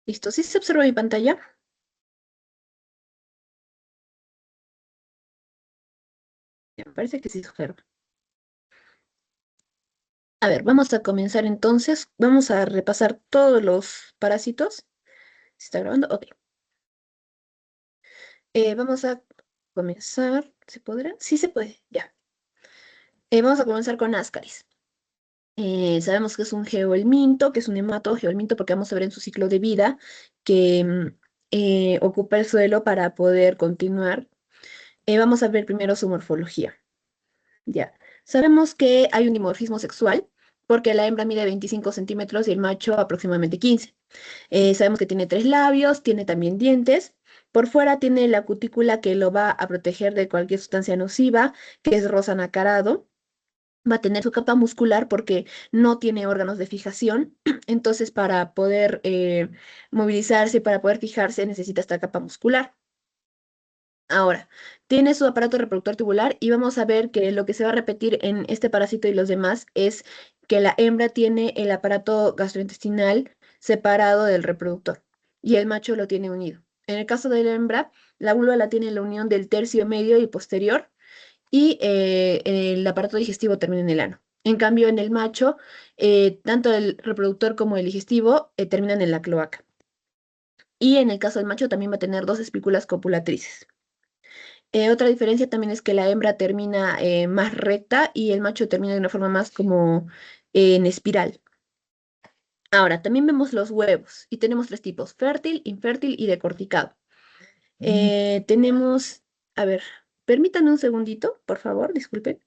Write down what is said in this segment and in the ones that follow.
Listo, ¿sí se observa mi pantalla? Me parece que sí se observa. A ver, vamos a comenzar entonces. Vamos a repasar todos los parásitos. ¿Se está grabando? Ok. Vamos a comenzar. ¿Se podrá? Sí se puede, ya. Vamos a comenzar con Ascaris. Sabemos que es un geohelminto, que es un geohelminto, porque vamos a ver en su ciclo de vida que ocupa el suelo para poder continuar. Vamos a ver primero su morfología. Ya. Sabemos que hay un dimorfismo sexual porque la hembra mide 25 centímetros y el macho aproximadamente 15. Sabemos que tiene tres labios, tiene también dientes. Por fuera tiene la cutícula que lo va a proteger de cualquier sustancia nociva, que es rosa nacarado. Va a tener su capa muscular porque no tiene órganos de fijación. Entonces, para poder movilizarse, para poder fijarse, necesita esta capa muscular. Ahora, tiene su aparato reproductor tubular y vamos a ver que lo que se va a repetir en este parásito y los demás es que la hembra tiene el aparato gastrointestinal separado del reproductor y el macho lo tiene unido. En el caso de la hembra, la vulva la tiene en la unión del tercio medio y posterior y el aparato digestivo termina en el ano. En cambio, en el macho, tanto el reproductor como el digestivo terminan en la cloaca. Y en el caso del macho también va a tener dos espículas copulatrices. Otra diferencia también es que la hembra termina más recta y el macho termina de una forma más como en espiral. Ahora, también vemos los huevos y tenemos tres tipos, fértil, infértil y decorticado. Tenemos, a ver, permítanme un segundito, por favor, disculpen.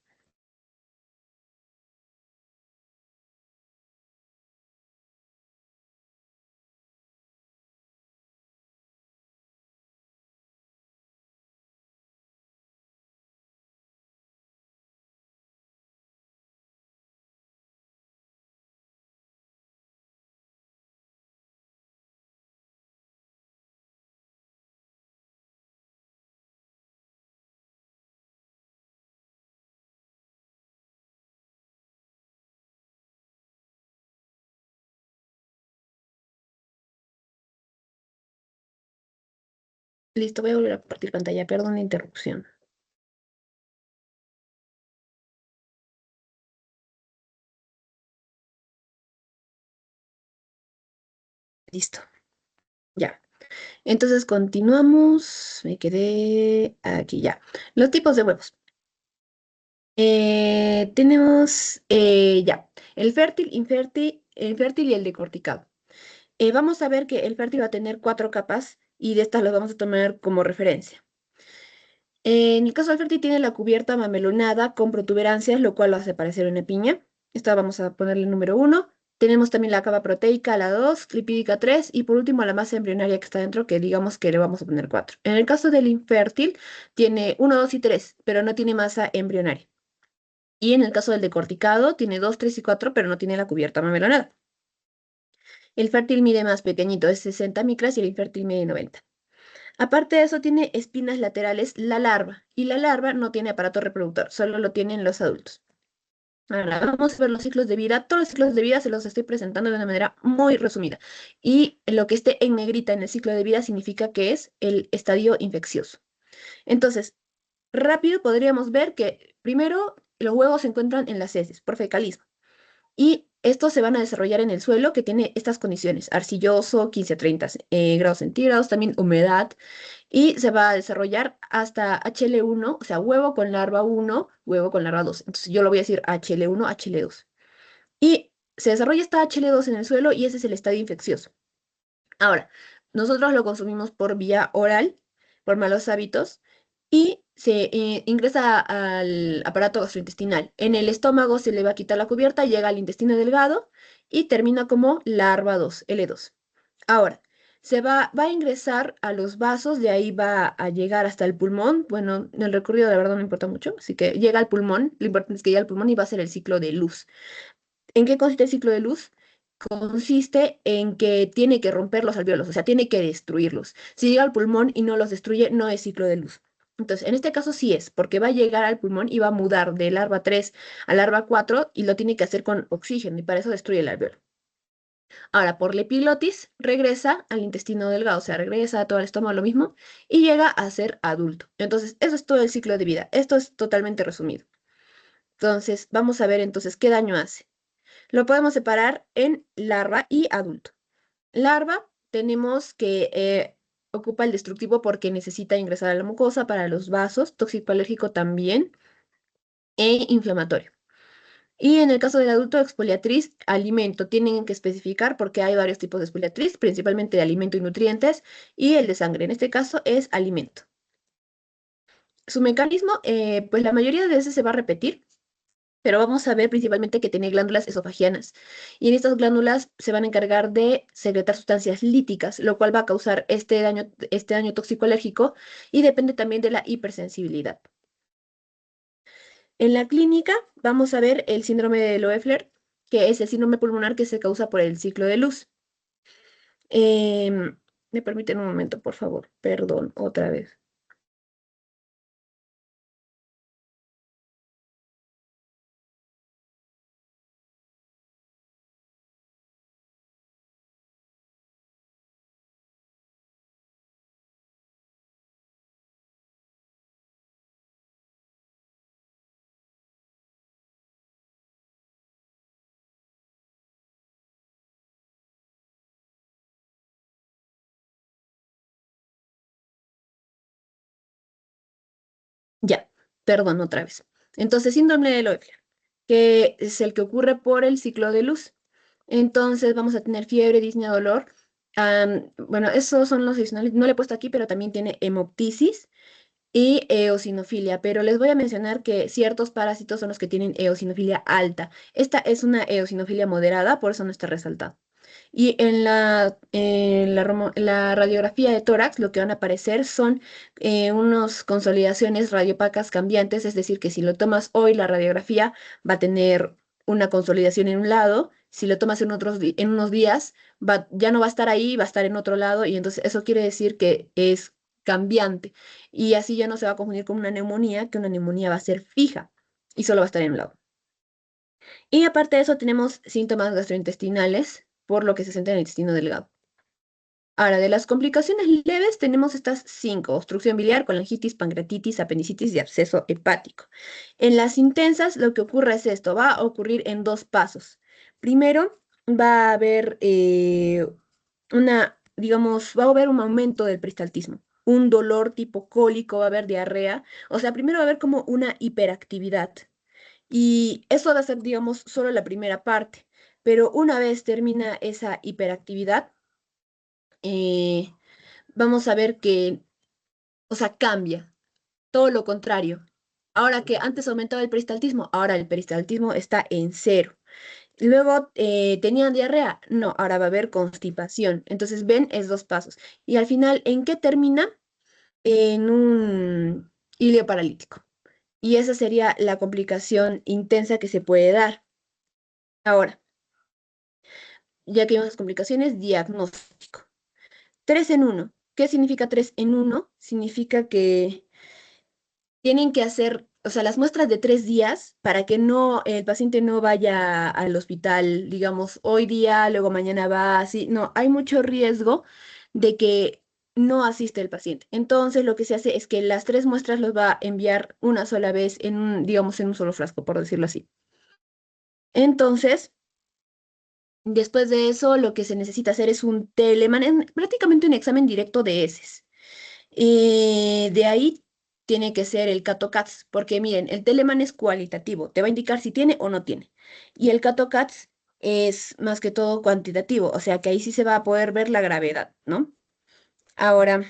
Listo, voy a volver a compartir pantalla, perdón la interrupción. Listo, ya. Entonces continuamos, me quedé aquí ya. Los tipos de huevos. Tenemos ya el fértil, infértil y el decorticado. Vamos a ver que el fértil va a tener cuatro capas y de estas las vamos a tomar como referencia. En el caso del fértil tiene la cubierta mamelonada con protuberancias, lo cual lo hace parecer una piña. Esta vamos a ponerle el número uno. Tenemos también la capa proteica, la 2, lipídica 3 y por último la masa embrionaria que está dentro, que digamos que le vamos a poner 4. En el caso del infértil tiene uno, 2 y 3, pero no tiene masa embrionaria. Y en el caso del decorticado, tiene 2, 3 y 4, pero no tiene la cubierta mamelonada. El fértil mide más pequeñito, es 60 micras y el infértil mide 90. Aparte de eso, tiene espinas laterales la larva, y la larva no tiene aparato reproductor, solo lo tienen los adultos. Ahora, vamos a ver los ciclos de vida. Todos los ciclos de vida se los estoy presentando de una manera muy resumida. Y lo que esté en negrita en el ciclo de vida significa que es el estadio infeccioso. Entonces, rápido podríamos ver que primero los huevos se encuentran en las heces, por fecalismo. Y estos se van a desarrollar en el suelo que tiene estas condiciones, arcilloso, 15 a 30 grados centígrados, también humedad, y se va a desarrollar hasta HL1, o sea, huevo con larva 1, huevo con larva 2. Entonces yo lo voy a decir HL1, HL2. Y se desarrolla esta HL2 en el suelo y ese es el estadio infeccioso. Ahora, nosotros lo consumimos por vía oral, por malos hábitos, y se ingresa al aparato gastrointestinal. En el estómago se le va a quitar la cubierta, llega al intestino delgado y termina como larva 2, L2. Ahora, va a ingresar a los vasos, de ahí va a llegar hasta el pulmón. Bueno, el recorrido de verdad no importa mucho, así que llega al pulmón, lo importante es que llega al pulmón y va a ser el ciclo de luz. ¿En qué consiste el ciclo de luz? Consiste en que tiene que romper los alvéolos, o sea, tiene que destruirlos. Si llega al pulmón y no los destruye, no es ciclo de luz. Entonces, en este caso sí es, porque va a llegar al pulmón y va a mudar de larva 3 a larva 4 y lo tiene que hacer con oxígeno y para eso destruye el alvéolo. Ahora, por la epilotis, regresa al intestino delgado, o sea, regresa a todo el estómago lo mismo y llega a ser adulto. Entonces, eso es todo el ciclo de vida. Esto es totalmente resumido. Entonces, vamos a ver entonces qué daño hace. Lo podemos separar en larva y adulto. Larva, tenemos que ocupa el destructivo porque necesita ingresar a la mucosa para los vasos, tóxico alérgico también, e inflamatorio. Y en el caso del adulto, exfoliatriz, alimento. Tienen que especificar porque hay varios tipos de exfoliatriz, principalmente de alimento y nutrientes, y el de sangre. En este caso es alimento. Su mecanismo, pues la mayoría de veces se va a repetir, pero vamos a ver principalmente que tiene glándulas esofagianas. Y en estas glándulas se van a encargar de secretar sustancias líticas, lo cual va a causar este daño tóxico alérgico y depende también de la hipersensibilidad. En la clínica vamos a ver el síndrome de Loeffler, que es el síndrome pulmonar que se causa por el ciclo de luz. Em, ¿Me permiten un momento, por favor? Perdón, otra vez. Ya, perdón, otra vez. Entonces, síndrome de Loeffler, que es el que ocurre por el ciclo de luz. Entonces, vamos a tener fiebre, disnea, dolor. Bueno, esos son los adicionales. No le he puesto aquí, pero también tiene hemoptisis y eosinofilia, pero les voy a mencionar que ciertos parásitos son los que tienen eosinofilia alta. Esta es una eosinofilia moderada, por eso no está resaltado. Y en la radiografía de tórax lo que van a aparecer son unas consolidaciones radiopacas cambiantes, es decir, que si lo tomas hoy la radiografía va a tener una consolidación en un lado, si lo tomas en unos días ya no va a estar ahí, va a estar en otro lado y entonces eso quiere decir que es cambiante y así ya no se va a confundir con una neumonía, que una neumonía va a ser fija y solo va a estar en un lado. Y aparte de eso tenemos síntomas gastrointestinales, por lo que se centra en el intestino delgado. Ahora, de las complicaciones leves tenemos estas cinco: obstrucción biliar, colangitis, pancreatitis, apendicitis y absceso hepático. En las intensas lo que ocurre es esto, va a ocurrir en dos pasos. Primero, va a haber digamos, va a haber un aumento del peristaltismo, un dolor tipo cólico, va a haber diarrea, o sea, primero va a haber como una hiperactividad. Y eso va a ser, digamos, solo la primera parte. Pero una vez termina esa hiperactividad, eh, vamos a ver que, o sea, cambia, todo lo contrario. Ahora que antes aumentaba el peristaltismo, ahora el peristaltismo está en cero. Luego tenían diarrea, no, ahora va a haber constipación. Entonces, ven, es dos pasos. Y al final, ¿en qué termina? En un hilo paralítico. Y esa sería la complicación intensa que se puede dar. Ahora, ya que vimos las complicaciones, diagnóstico. Tres en uno. ¿Qué significa tres en uno? Significa que tienen que hacer, o sea, las muestras de 3 días para que no, el paciente no vaya al hospital, digamos, hoy día, luego mañana va, así. No, hay mucho riesgo de que no asiste el paciente. Entonces, lo que se hace es que las 3 muestras los va a enviar una sola vez en digamos, en un solo frasco, por decirlo así. Entonces, después de eso, lo que se necesita hacer es un prácticamente un examen directo de heces. De ahí tiene que ser el CAT-O-CATS, porque miren, el Telemann es cualitativo, te va a indicar si tiene o no tiene. Y el CAT-O-CATS es más que todo cuantitativo, o sea que ahí sí se va a poder ver la gravedad, ¿no? Ahora,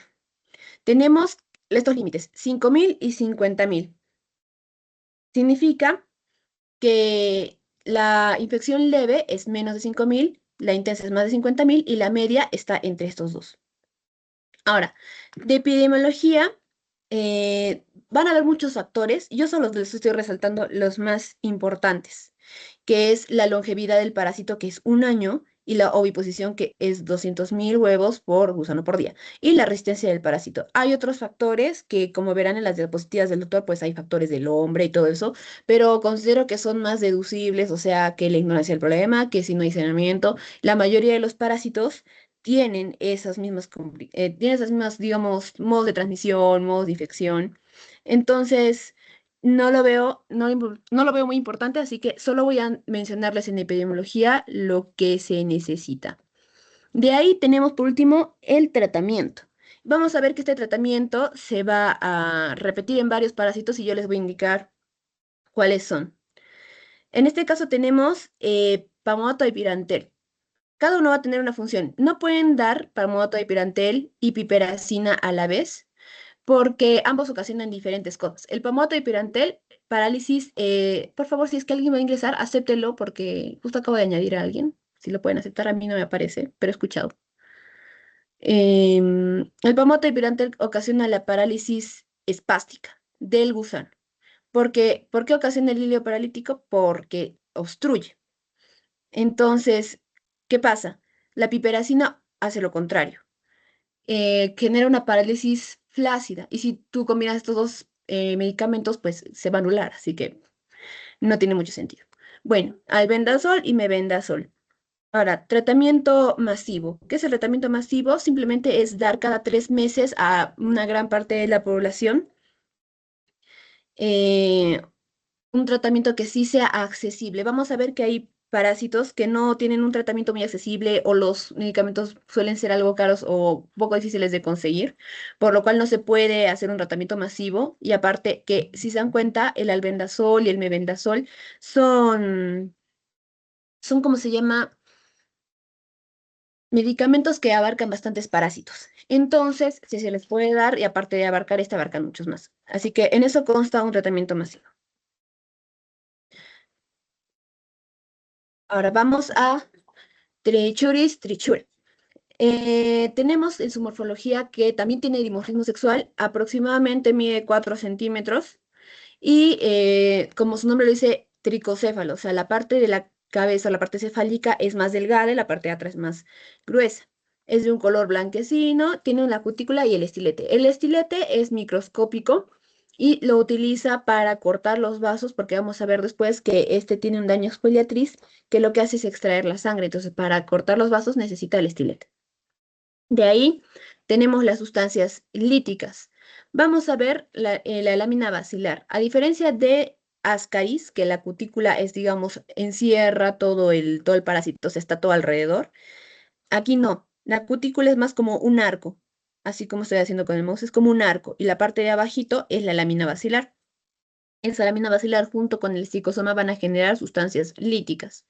tenemos estos límites, 5.000 y 50.000. Significa que la infección leve es menos de 5.000, la intensa es más de 50.000 y la media está entre estos dos. Ahora, de epidemiología, van a haber muchos factores. Yo solo les estoy resaltando los más importantes, que es la longevidad del parásito, que es un año, y la oviposición, que es 200.000 huevos por gusano por día, y la resistencia del parásito. Hay otros factores que, como verán en las diapositivas del doctor, pues hay factores del hombre y todo eso, pero considero que son más deducibles, o sea, que la ignorancia del problema, que si no hay saneamiento, la mayoría de los parásitos tienen esas mismas, digamos, modos de transmisión, modos de infección. Entonces, no lo veo muy importante, así que solo voy a mencionarles en epidemiología lo que se necesita. De ahí tenemos por último el tratamiento. Vamos a ver que este tratamiento se va a repetir en varios parásitos y yo les voy a indicar cuáles son. En este caso tenemos Pamoato y Pirantel. Cada uno va a tener una función. No pueden dar Pamoato y Pirantel y piperacina a la vez, porque ambos ocasionan diferentes cosas. El Pamoato y Pirantel, parálisis, por favor, si es que alguien va a ingresar, acéptelo porque justo acabo de añadir a alguien. Si lo pueden aceptar, a mí no me aparece, pero he escuchado. El Pamoato y Pirantel ocasiona la parálisis espástica del gusano. ¿Por qué ocasiona el hilio paralítico? Porque obstruye. Entonces, ¿qué pasa? La piperacina hace lo contrario, genera una parálisis flácida. Y si tú combinas estos dos medicamentos, pues se va a anular, así que no tiene mucho sentido. Bueno, albendazol y mebendazol. Ahora, tratamiento masivo. ¿Qué es el tratamiento masivo? Simplemente es dar cada 3 meses a una gran parte de la población eh, un tratamiento que sí sea accesible. Vamos a ver que hay parásitos que no tienen un tratamiento muy accesible o los medicamentos suelen ser algo caros o poco difíciles de conseguir, por lo cual no se puede hacer un tratamiento masivo. Y aparte que, si se dan cuenta, el albendazol y el mebendazol son ¿cómo se llama? Medicamentos que abarcan bastantes parásitos. Entonces, si se les puede dar, y aparte de abarcar este, abarcan muchos más. Así que en eso consta un tratamiento masivo. Ahora vamos a Trichuris trichura. Tenemos en su morfología que también tiene dimorfismo sexual, aproximadamente mide 4 centímetros y como su nombre lo dice, tricocéfalo, o sea, la parte de la cabeza, la parte cefálica es más delgada y la parte de atrás es más gruesa. Es de un color blanquecino, tiene una cutícula y el estilete. El estilete es microscópico y lo utiliza para cortar los vasos, porque vamos a ver después que este tiene un daño exfoliatriz que lo que hace es extraer la sangre. Entonces, para cortar los vasos necesita el estilete. De ahí tenemos las sustancias líticas. Vamos a ver la lámina basilar. A diferencia de Ascaris, que la cutícula es, digamos, encierra todo el parásito, o sea, está todo alrededor. Aquí no. La cutícula es más como un arco, así como estoy haciendo con el mouse, es como un arco. Y la parte de abajito es la lámina basilar. Esa lámina basilar junto con el esticosoma van a generar sustancias líticas.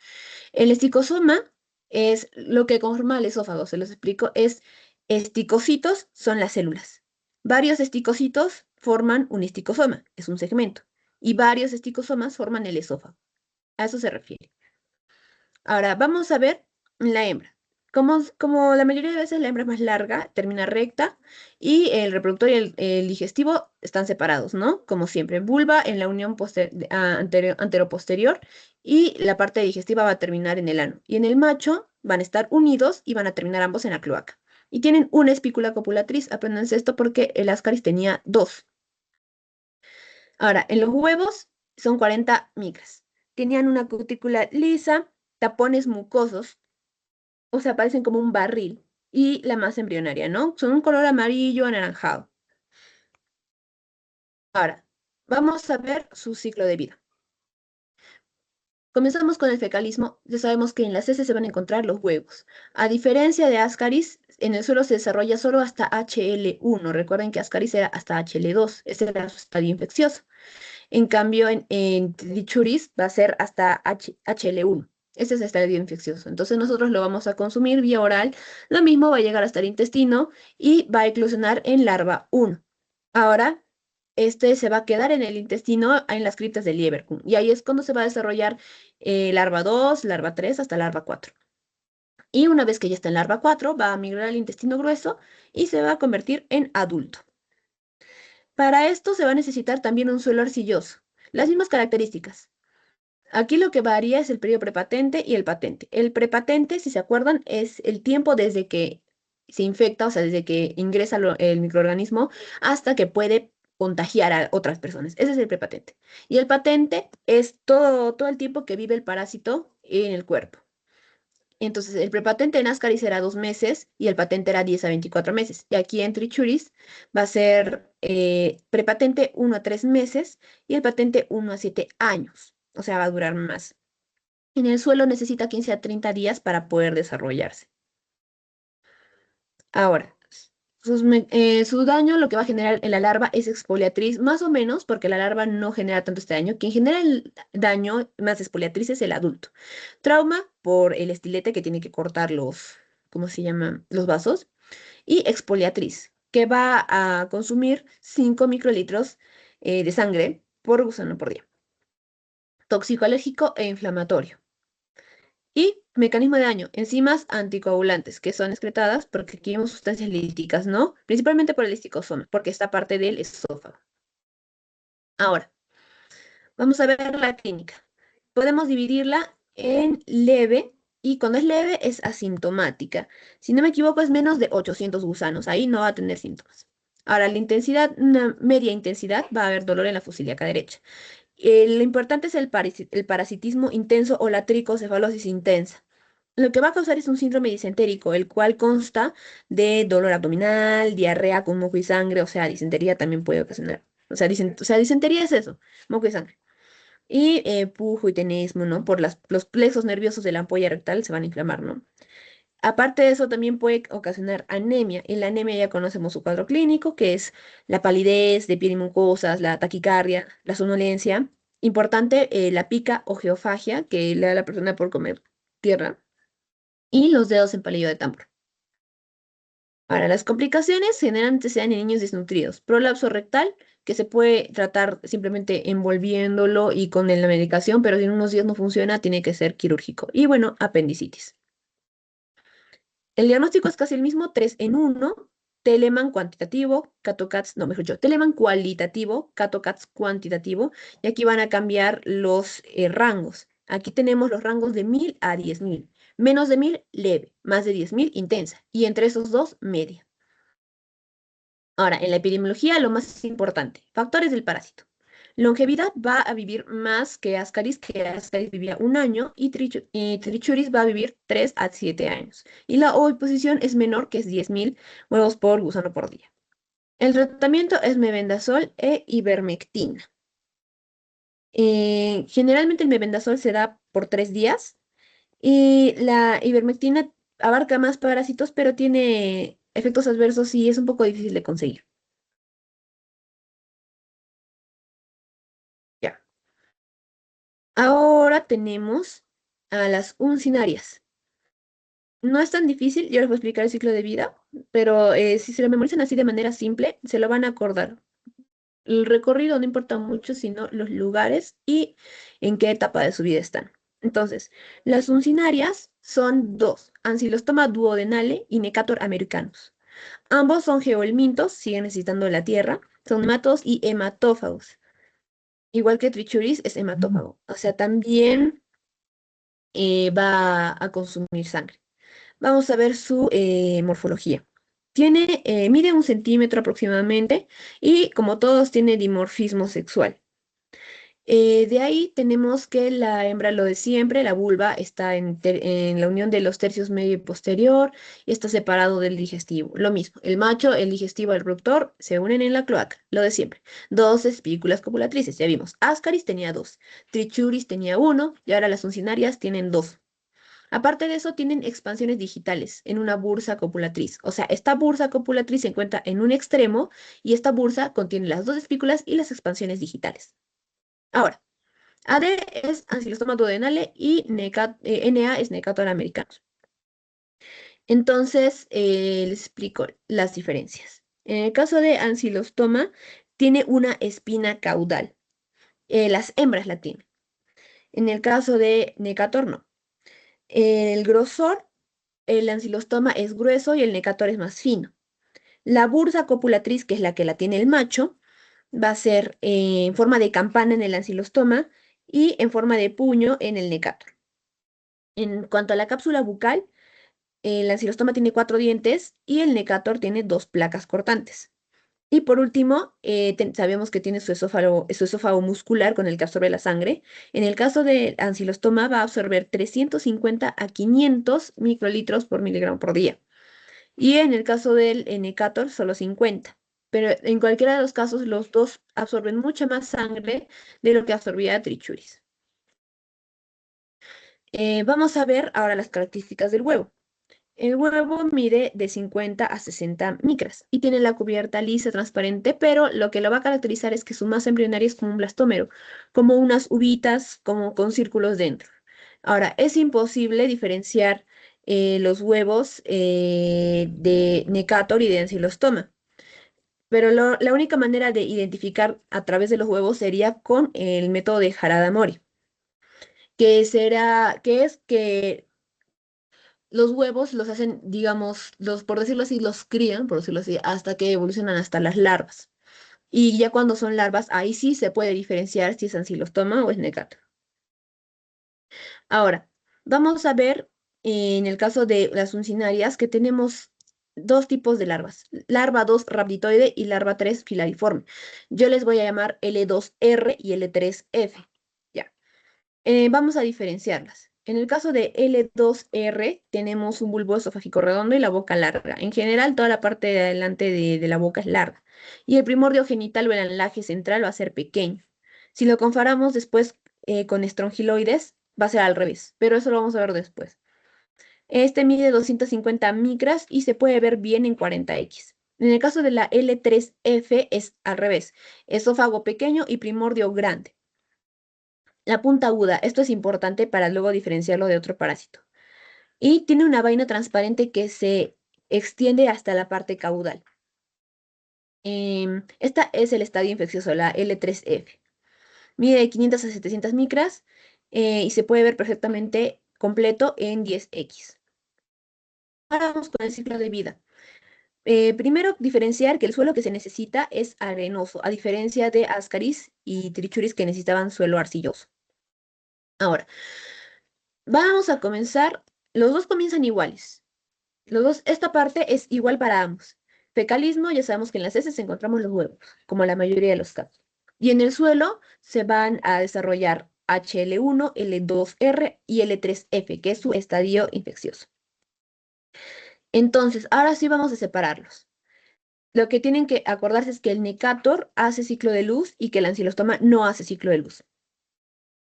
El esticosoma es lo que conforma el esófago, se los explico, es esticocitos son las células. Varios esticocitos forman un esticosoma, es un segmento, y varios esticosomas forman el esófago. A eso se refiere. Ahora, vamos a ver la hembra. Como la mayoría de veces la hembra es más larga, termina recta, y el reproductor y el digestivo están separados, ¿no? Como siempre, vulva en la unión anteroposterior y la parte digestiva va a terminar en el ano. Y en el macho van a estar unidos y van a terminar ambos en la cloaca. Y tienen una espícula copulatriz, apréndanse esto porque el Ascaris tenía dos. Ahora, en los huevos son 40 micras. Tenían una cutícula lisa, tapones mucosos, o sea, parecen como un barril, y la masa embrionaria, ¿no? Son un color amarillo anaranjado. Ahora, vamos a ver su ciclo de vida. Comenzamos con el fecalismo. Ya sabemos que en las heces se van a encontrar los huevos. A diferencia de Ascaris, en el suelo se desarrolla solo hasta HL1. Recuerden que Ascaris era hasta HL2. Ese era su estadio infeccioso. En cambio, en Trichuris va a ser hasta HL1. Ese es el estadio infeccioso. Entonces nosotros lo vamos a consumir vía oral. Lo mismo va a llegar hasta el intestino y va a eclosionar en larva 1. Ahora, este se va a quedar en el intestino, en las criptas del Lieberkühn. Y ahí es cuando se va a desarrollar larva 2, larva 3, hasta larva 4. Y una vez que ya está en larva 4, va a migrar al intestino grueso y se va a convertir en adulto. Para esto se va a necesitar también un suelo arcilloso. Las mismas características. Aquí lo que varía es el periodo prepatente y el patente. El prepatente, si se acuerdan, es el tiempo desde que se infecta, o sea, desde que ingresa el microorganismo hasta que puede contagiar a otras personas. Ese es el prepatente. Y el patente es todo el tiempo que vive el parásito en el cuerpo. Entonces, el prepatente en Ascaris será 2 meses y el patente era 10 a 24 meses. Y aquí en Trichuris va a ser prepatente 1 a 3 meses y el patente 1 a 7 años. O sea, va a durar más. En el suelo necesita 15 a 30 días para poder desarrollarse. Ahora, su daño lo que va a generar en la larva es exfoliatriz, más o menos, porque la larva no genera tanto este daño. Quien genera el daño más exfoliatriz es el adulto. Trauma por el estilete que tiene que cortar ¿cómo se llama? Los vasos. Y exfoliatriz, que va a consumir 5 microlitros de sangre por gusano por día. Tóxico alérgico e inflamatorio. Y mecanismo de daño, enzimas anticoagulantes, que son excretadas porque aquí vemos sustancias líticas, ¿no? Principalmente por el listicosoma, porque esta parte del esófago. Ahora, vamos a ver la clínica. Podemos dividirla en leve y cuando es leve es asintomática. Si no me equivoco, es menos de 800 gusanos. Ahí no va a tener síntomas. Ahora, la intensidad, una media intensidad, va a haber dolor en la fosa ilíaca derecha. Lo importante es el parasitismo intenso o la tricocefalosis intensa. Lo que va a causar es un síndrome disentérico, el cual consta de dolor abdominal, diarrea con moco y sangre, o sea, disentería también puede ocasionar. O sea, disentería es eso, moco y sangre. Y pujo y tenesmo, ¿no? Por los plexos nerviosos de la ampolla rectal se van a inflamar, ¿no? Aparte de eso, también puede ocasionar anemia. En la anemia ya conocemos su cuadro clínico, que es la palidez de piel y mucosas, la taquicardia, la somnolencia. Importante, la pica o geofagia, que le da a la persona por comer tierra, y los dedos en palillo de tambor. Ahora, las complicaciones generalmente se dan en niños desnutridos. Prolapso rectal, que se puede tratar simplemente envolviéndolo y con la medicación, pero si en unos días no funciona, tiene que ser quirúrgico. Y bueno, apendicitis. El diagnóstico es casi el mismo, 3 en 1, Telemann cuantitativo, Catocats, no, mejor dicho, Telemann cualitativo, Catocats cuantitativo, y aquí van a cambiar los rangos. Aquí tenemos los rangos de 1000 a 10.000. Menos de 1000, leve, más de 10.000, intensa, y entre esos dos, media. Ahora, en la epidemiología, lo más importante, factores del parásito. Longevidad va a vivir más que Ascaris vivía 1 año y Trichuris va a vivir 3 a 7 años. Y la oviposición es menor, que es 10.000 huevos por gusano por día. El tratamiento es mebendazol e ivermectina. Generalmente el mebendazol se da por 3 días y la ivermectina abarca más parásitos, pero tiene efectos adversos y es un poco difícil de conseguir. Ya. Ahora tenemos a las uncinarias. No es tan difícil, yo les voy a explicar el ciclo de vida, pero si se lo memorizan así de manera simple, se lo van a acordar. El recorrido no importa mucho, sino los lugares y en qué etapa de su vida están. Entonces, las uncinarias son dos, Ancylostoma duodenale y Necator americanus. Ambos son geohelmintos, siguen necesitando la tierra, son nematos y hematófagos. Igual que Trichuris es hematófago, o sea, también va a consumir sangre. Vamos a ver su morfología. Mide 1 centímetro aproximadamente y como todos tiene dimorfismo sexual. De ahí tenemos que la hembra lo de siempre, la vulva está en la unión de los tercios medio y posterior y está separado del digestivo. Lo mismo, el macho, el digestivo, el reproductor se unen en la cloaca, lo de siempre. Dos espículas copulatrices, ya vimos. Ascaris tenía dos, Trichuris tenía uno y ahora las uncinarias tienen dos. Aparte de eso, tienen expansiones digitales en una bursa copulatriz. O sea, esta bursa copulatriz se encuentra en un extremo y esta bursa contiene las dos espículas y las expansiones digitales. Ahora, AD es ancilostoma duodenale y NA es Necator americanus. Entonces, les explico las diferencias. En el caso de ancilostoma, tiene una espina caudal. Las hembras la tienen. En el caso de Necator, no. El grosor, el ancilostoma es grueso y el necator es más fino. La bursa copulatriz, que es la que la tiene el macho, va a ser en forma de campana en el ancilostoma y en forma de puño en el necator. En cuanto a la cápsula bucal, el ancilostoma tiene 4 dientes y el necator tiene 2 placas cortantes. Y por último, sabemos que tiene su esófago muscular con el que absorbe la sangre. En el caso del ancilostoma va a absorber 350 a 500 microlitros por miligramo por día. Y en el caso del necator, solo 50. Pero en cualquiera de los casos, los dos absorben mucha más sangre de lo que absorbía Trichuris. Vamos a ver ahora las características del huevo. El huevo mide de 50 a 60 micras y tiene la cubierta lisa, transparente, pero lo que lo va a caracterizar es que su masa embrionaria es como un blastómero, como unas uvitas, como con círculos dentro. Ahora, es imposible diferenciar los huevos de Necator y de Ancylostoma, pero la única manera de identificar a través de los huevos sería con el método de Harada-Mori, que los huevos los hacen, digamos, por decirlo así, los crían, por decirlo así, hasta que evolucionan hasta las larvas. Y ya cuando son larvas, ahí sí se puede diferenciar si es ancilostoma o es necato. Ahora, vamos a ver en el caso de las uncinarias que tenemos dos tipos de larvas, larva 2 rhabditoide y larva 3 filariforme. Yo les voy a llamar L2R y L3F. Ya. Vamos a diferenciarlas. En el caso de L2R tenemos un bulbo esofágico redondo y la boca larga. En general, toda la parte de adelante de la boca es larga. Y el primordio genital o el anlaje central va a ser pequeño. Si lo comparamos después con estrongiloides, va a ser al revés, pero eso lo vamos a ver después. Este mide 250 micras y se puede ver bien en 40X. En el caso de la L3F es al revés, esófago pequeño y primordio grande. La punta aguda, esto es importante para luego diferenciarlo de otro parásito. Y tiene una vaina transparente que se extiende hasta la parte caudal. Esta es el estadio infeccioso, la L3F. Mide de 500 a 700 micras y se puede ver perfectamente completo en 10X. Ahora vamos con el ciclo de vida. Primero, diferenciar que el suelo que se necesita es arenoso, a diferencia de Ascaris y Trichuris que necesitaban suelo arcilloso. Ahora, vamos a comenzar. Los dos comienzan iguales. Esta parte es igual para ambos. Fecalismo, ya sabemos que en las heces encontramos los huevos, como la mayoría de los casos. Y en el suelo se van a desarrollar HL1, L2R y L3F, que es su estadio infeccioso. Entonces, ahora sí vamos a separarlos. Lo que tienen que acordarse es que el necator hace ciclo de luz y que el ancilostoma no hace ciclo de luz.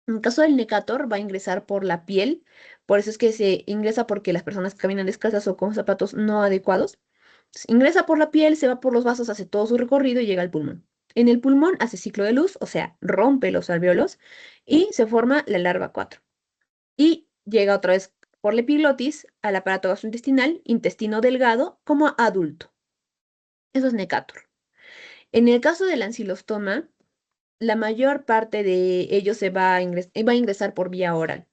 En el caso del necator va a ingresar por la piel, por eso es que se ingresa porque las personas que caminan descalzas o con zapatos no adecuados. Ingresa por la piel, se va por los vasos, hace todo su recorrido y llega al pulmón. En el pulmón hace ciclo de luz, o sea, rompe los alvéolos y se forma la larva 4. Y llega otra vez por la epiglotis al aparato gastrointestinal, intestino delgado, como adulto. Eso es necator. En el caso del ancilostoma, la mayor parte de ellos va a ingresar por vía oral.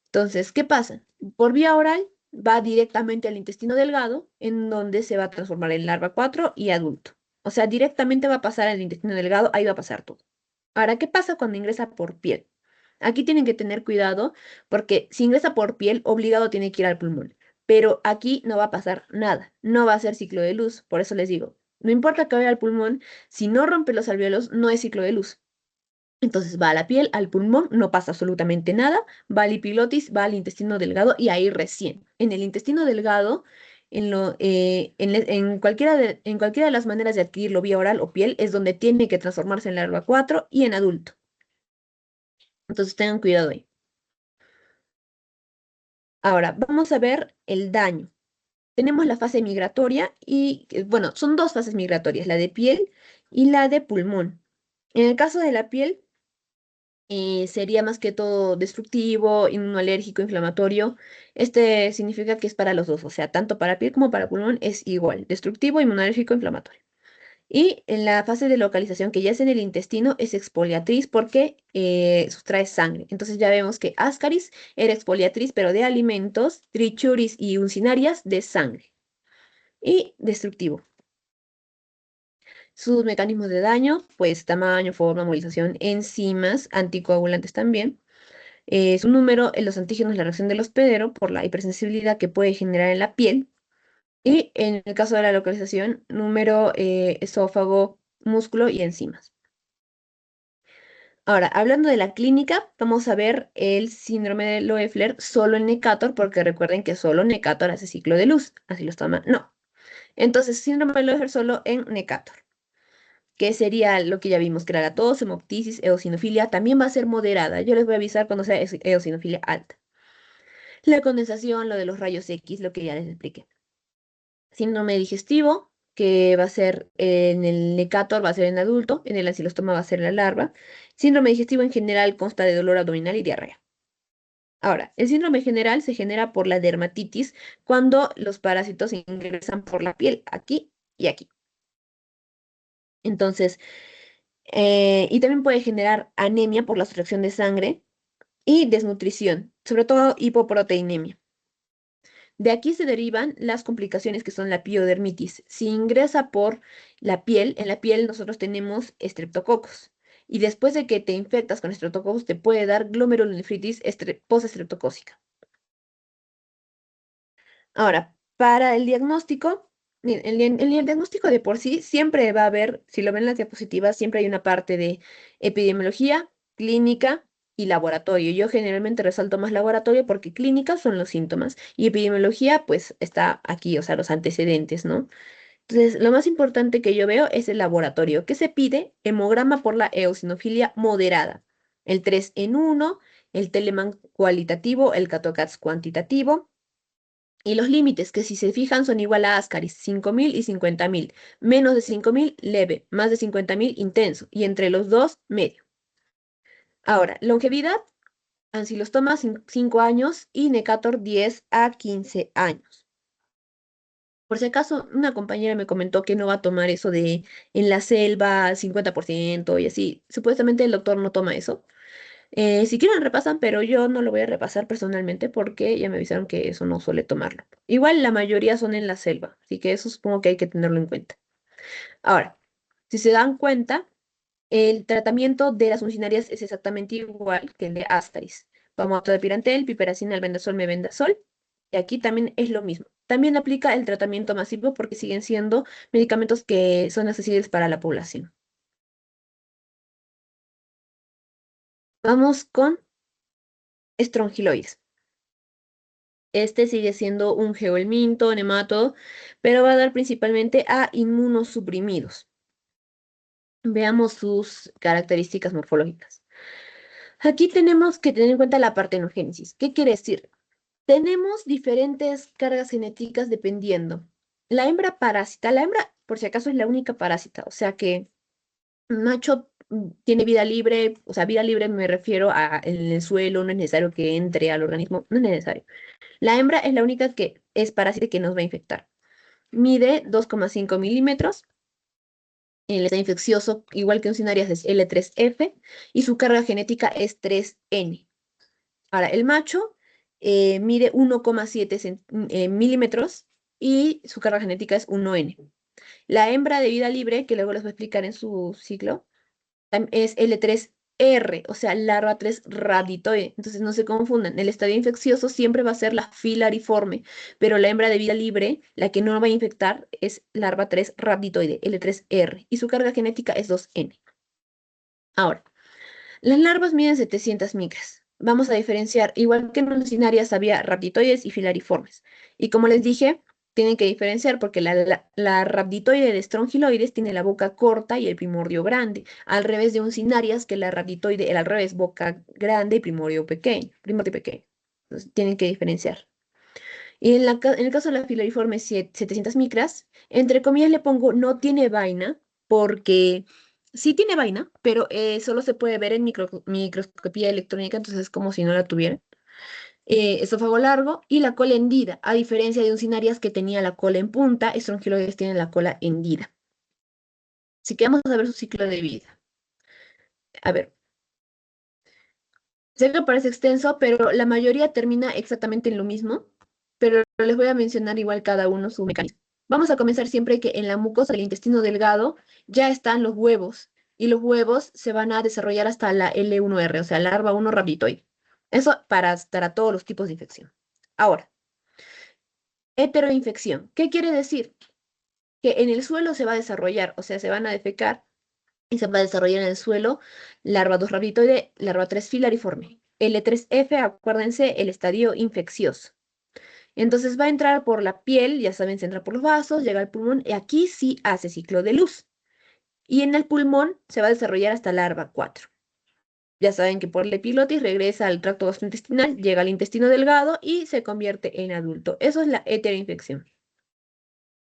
Entonces, ¿qué pasa? Por vía oral va directamente al intestino delgado, en donde se va a transformar en larva 4 y adulto. O sea, directamente va a pasar al intestino delgado, ahí va a pasar todo. Ahora, ¿qué pasa cuando ingresa por piel? Aquí tienen que tener cuidado porque si ingresa por piel, obligado tiene que ir al pulmón. Pero aquí no va a pasar nada, no va a ser ciclo de luz. Por eso les digo, no importa que vaya al pulmón, si no rompe los alvéolos, no es ciclo de luz. Entonces va a la piel, al pulmón, no pasa absolutamente nada, va al epiglotis, va al intestino delgado y ahí recién. En el intestino delgado, en cualquiera de las maneras de adquirirlo vía oral o piel, es donde tiene que transformarse en larva 4 y en adulto. Entonces tengan cuidado ahí. Ahora, vamos a ver el daño. Tenemos la fase migratoria y, bueno, son dos fases migratorias, la de piel y la de pulmón. En el caso de la piel, sería más que todo destructivo, inmunoalérgico, inflamatorio. Este significa que es para los dos, o sea, tanto para piel como para pulmón es igual, destructivo, inmunológico, inflamatorio. Y en la fase de localización, que ya es en el intestino, es exfoliatriz porque sustrae sangre. Entonces ya vemos que Ascaris era exfoliatriz, pero de alimentos, Trichuris y Uncinarias de sangre. Y destructivo. Sus mecanismos de daño, pues tamaño, forma, movilización, enzimas, anticoagulantes también. Su número, los antígenos, la reacción del hospedero por la hipersensibilidad que puede generar en la piel. Y en el caso de la localización, número, esófago, músculo y enzimas. Ahora, hablando de la clínica, vamos a ver el síndrome de Loeffler solo en Necator, porque recuerden que solo Necator hace ciclo de luz. Así los toma. No. Entonces, síndrome de Loeffler solo en Necator, que sería lo que ya vimos, que era la tos, hemoptisis, eosinofilia, también va a ser moderada. Yo les voy a avisar cuando sea eosinofilia alta. La condensación, lo de los rayos X, lo que ya les expliqué. Síndrome digestivo, que va a ser en el necator, va a ser en adulto, en el ancilostoma va a ser en la larva. Síndrome digestivo en general consta de dolor abdominal y diarrea. Ahora, el síndrome general se genera por la dermatitis cuando los parásitos ingresan por la piel, aquí y aquí. Entonces, y también puede generar anemia por la sustracción de sangre y desnutrición, sobre todo hipoproteinemia. De aquí se derivan las complicaciones que son la piodermitis. Si ingresa por la piel, en la piel nosotros tenemos estreptococos. Y después de que te infectas con estreptococos, te puede dar glomerulonefritis postestreptocócica. Ahora, para el diagnóstico, miren, el diagnóstico de por sí siempre va a haber, si lo ven en las diapositivas, siempre hay una parte de epidemiología, clínica y laboratorio. Yo generalmente resalto más laboratorio porque clínica son los síntomas y epidemiología pues está aquí, o sea, los antecedentes, ¿no? Entonces, lo más importante que yo veo es el laboratorio. ¿Qué se pide? Hemograma por la eosinofilia moderada. El 3 en 1, el Telemann cualitativo, el Catocats cuantitativo. Y los límites, que si se fijan, son igual a Ascaris, 5.000 y 50.000. Menos de 5.000, leve. Más de 50.000, intenso. Y entre los dos, medio. Ahora, longevidad, ancilostoma 5 años y Necator 10 a 15 años. Por si acaso, una compañera me comentó que no va a tomar eso de en la selva 50% y así. Supuestamente el doctor no toma eso. Si quieren repasan, pero yo no lo voy a repasar personalmente porque ya me avisaron que eso no suele tomarlo. Igual la mayoría son en la selva, así que eso supongo que hay que tenerlo en cuenta. Ahora, si se dan cuenta, el tratamiento de las uncinarias es exactamente igual que el de Astaris. Vamos a pirantel, piperacina, albendazol, mebendazol. Y aquí también es lo mismo. También aplica el tratamiento masivo porque siguen siendo medicamentos que son accesibles para la población. Vamos con estrongiloides. Este sigue siendo un geoelminto, nematodo, pero va a dar principalmente a inmunosuprimidos. Veamos sus características morfológicas. Aquí tenemos que tener en cuenta la partenogénesis. ¿Qué quiere decir? Tenemos diferentes cargas genéticas dependiendo. La hembra parásita, la hembra por si acaso es la única parásita, o sea que un macho tiene vida libre, o sea, vida libre me refiero a en el suelo, no es necesario que entre al organismo, no es necesario. La hembra es la única que es parásita que nos va a infectar. Mide 2,5 milímetros. El está infeccioso, igual que un Cinarias, es L3F y su carga genética es 3N. Ahora, el macho mide 1,7 milímetros y su carga genética es 1N. La hembra de vida libre, que luego les voy a explicar en su ciclo, es L3R, o sea, larva 3 raditoide. Entonces no se confundan, el estadio infeccioso siempre va a ser la filariforme, pero la hembra de vida libre, la que no va a infectar, es larva 3 raditoide, L3R, y su carga genética es 2N. Ahora, las larvas miden 700 micras. Vamos a diferenciar, igual que en usinarias había rhabditoides y filariformes. Y como les dije, tienen que diferenciar porque la rhabditoide de strongyloides tiene la boca corta y el primordio grande, al revés de uncinarias que la rhabditoide era al revés, boca grande y primordio pequeño, primordio pequeño. Entonces, tienen que diferenciar. Y en el caso de la filariforme 700 micras, entre comillas le pongo no tiene vaina, porque sí tiene vaina, pero solo se puede ver en microscopía electrónica, entonces es como si no la tuviera. Esófago largo y la cola hendida, a diferencia de Uncinarias que tenía la cola en punta, Strongyloides tiene la cola hendida. Así que vamos a ver su ciclo de vida. A ver, sé que parece extenso, pero la mayoría termina exactamente en lo mismo, pero les voy a mencionar igual cada uno su mecanismo. Vamos a comenzar siempre que en la mucosa del intestino delgado ya están los huevos y los huevos se van a desarrollar hasta la L1R, o sea, larva 1 rhabditoide. Eso para todos los tipos de infección. Ahora, heteroinfección. ¿Qué quiere decir? Que en el suelo se va a desarrollar, o sea, se van a defecar y se va a desarrollar en el suelo larva 2 rhabditoide, larva 3 filariforme. L3F, acuérdense, el estadio infeccioso. Entonces va a entrar por la piel, ya saben, se entra por los vasos, llega al pulmón y aquí sí hace ciclo de luz. Y en el pulmón se va a desarrollar hasta larva 4. Ya saben que por la epiglotis regresa al tracto gastrointestinal, llega al intestino delgado y se convierte en adulto. Eso es la heteroinfección.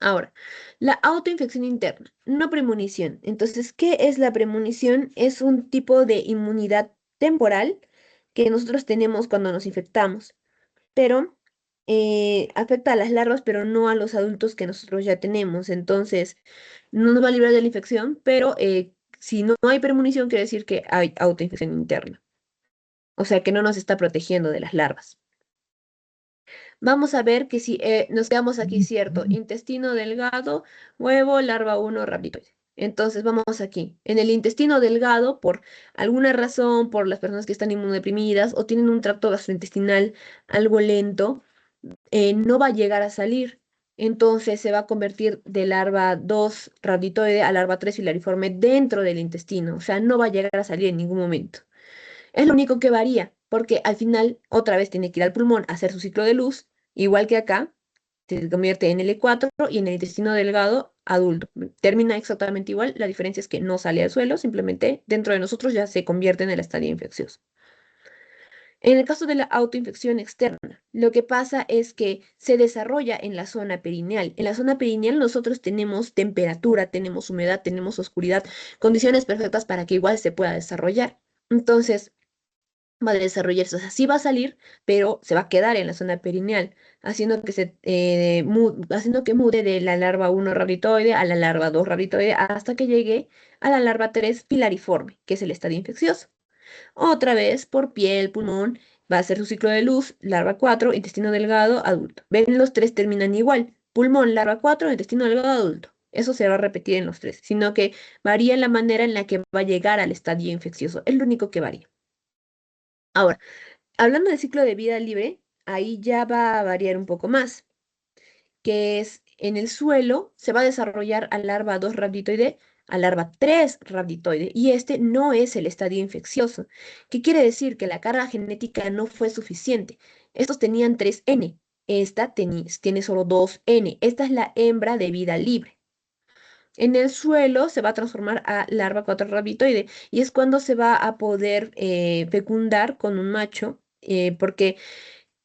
Ahora, la autoinfección interna, no premonición. Entonces, ¿qué es la premonición? Es un tipo de inmunidad temporal que nosotros tenemos cuando nos infectamos, pero afecta a las larvas, pero no a los adultos que nosotros ya tenemos. Entonces, no nos va a librar de la infección, pero si no hay premonición, quiere decir que hay autoinfección interna. O sea, que no nos está protegiendo de las larvas. Vamos a ver que si nos quedamos aquí, ¿cierto? Intestino delgado, huevo, larva 1, rhabditoide. Entonces, vamos aquí. En el intestino delgado, por alguna razón, por las personas que están inmunodeprimidas o tienen un tracto gastrointestinal algo lento, no va a llegar a salir. Entonces se va a convertir de larva 2 rhabditoide a larva 3 filariforme dentro del intestino. O sea, no va a llegar a salir en ningún momento. Es lo único que varía, porque al final otra vez tiene que ir al pulmón a hacer su ciclo de luz, igual que acá, se convierte en L4 y en el intestino delgado adulto. Termina exactamente igual, la diferencia es que no sale al suelo, simplemente dentro de nosotros ya se convierte en el estadio infeccioso. En el caso de la autoinfección externa, lo que pasa es que se desarrolla en la zona perineal. En la zona perineal nosotros tenemos temperatura, tenemos humedad, tenemos oscuridad, condiciones perfectas para que igual se pueda desarrollar. Entonces, va a desarrollarse, o sea, sí va a salir, pero se va a quedar en la zona perineal, haciendo que mude de la larva 1 rhabditoide a la larva 2 rhabditoide hasta que llegue a la larva 3 pilariforme, que es el estadio infeccioso. Otra vez por piel, pulmón, va a ser su ciclo de luz, larva 4, intestino delgado, adulto. Ven, los tres terminan igual. Pulmón, larva 4, intestino delgado, adulto. Eso se va a repetir en los tres, sino que varía la manera en la que va a llegar al estadio infeccioso. Es lo único que varía. Ahora, hablando del ciclo de vida libre, ahí ya va a variar un poco más, que es en el suelo se va a desarrollar a larva 2 rhabditoide, a larva 3 rhabditoide, y este no es el estadio infeccioso. ¿Qué quiere decir? Que la carga genética no fue suficiente. Estos tenían 3N, esta tiene solo 2N. Esta es la hembra de vida libre. En el suelo se va a transformar a larva 4 rhabditoide y es cuando se va a poder fecundar con un macho, porque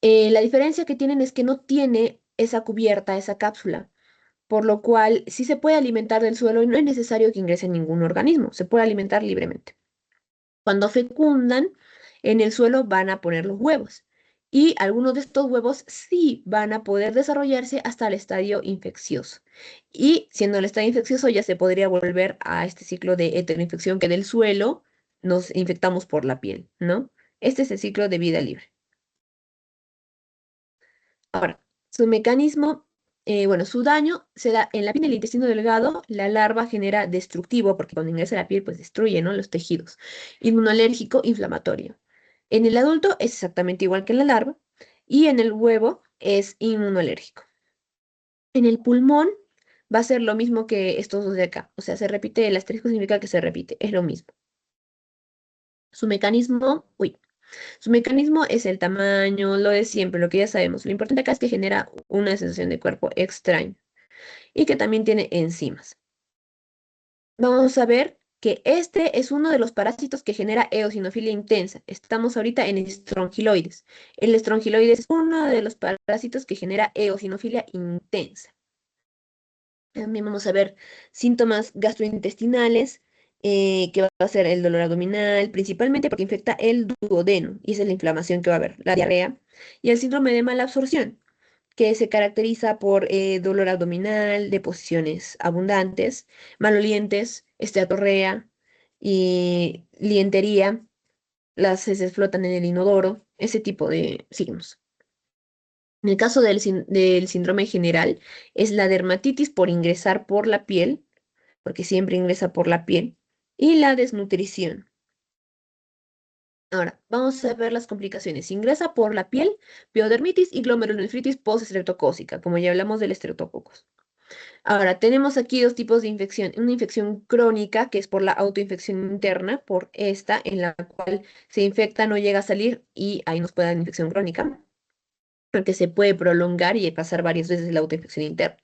la diferencia que tienen es que no tiene esa cubierta, esa cápsula, por lo cual sí se puede alimentar del suelo y no es necesario que ingrese ningún organismo, se puede alimentar libremente. Cuando fecundan, en el suelo van a poner los huevos y algunos de estos huevos sí van a poder desarrollarse hasta el estadio infeccioso. Y siendo el estadio infeccioso ya se podría volver a este ciclo de heteroinfección que del suelo nos infectamos por la piel, ¿no? Este es el ciclo de vida libre. Ahora, su mecanismo, bueno, su daño se da en la piel del intestino delgado, la larva genera destructivo, porque cuando ingresa a la piel, pues destruye, ¿no? Los tejidos. Inmunolérgico, inflamatorio. En el adulto es exactamente igual que en la larva, y en el huevo es inmunolérgico. En el pulmón va a ser lo mismo que estos dos de acá, o sea, se repite, el asterisco significa que se repite, es lo mismo. Su mecanismo, uy, su mecanismo es el tamaño, lo de siempre, lo que ya sabemos. Lo importante acá es que genera una sensación de cuerpo extraño y que también tiene enzimas. Vamos a ver que este es uno de los parásitos que genera eosinofilia intensa. Estamos ahorita en estrongiloides. El estrongiloides es uno de los parásitos que genera eosinofilia intensa. También vamos a ver síntomas gastrointestinales, que va a ser el dolor abdominal, principalmente porque infecta el duodeno, y esa es la inflamación que va a haber, la diarrea, y el síndrome de mala absorción, que se caracteriza por dolor abdominal, deposiciones abundantes, malolientes, esteatorrea y lientería, las heces flotan en el inodoro, ese tipo de signos. En el caso del síndrome general, es la dermatitis por ingresar por la piel, porque siempre ingresa por la piel, y la desnutrición. Ahora, vamos a ver las complicaciones. Ingresa por la piel, piodermitis y glomerulonefritis post-estreptocócica, como ya hablamos del estreptococos. Ahora, tenemos aquí dos tipos de infección. Una infección crónica, que es por la autoinfección interna, por esta, en la cual se infecta, no llega a salir y ahí nos puede dar infección crónica, porque se puede prolongar y pasar varias veces la autoinfección interna.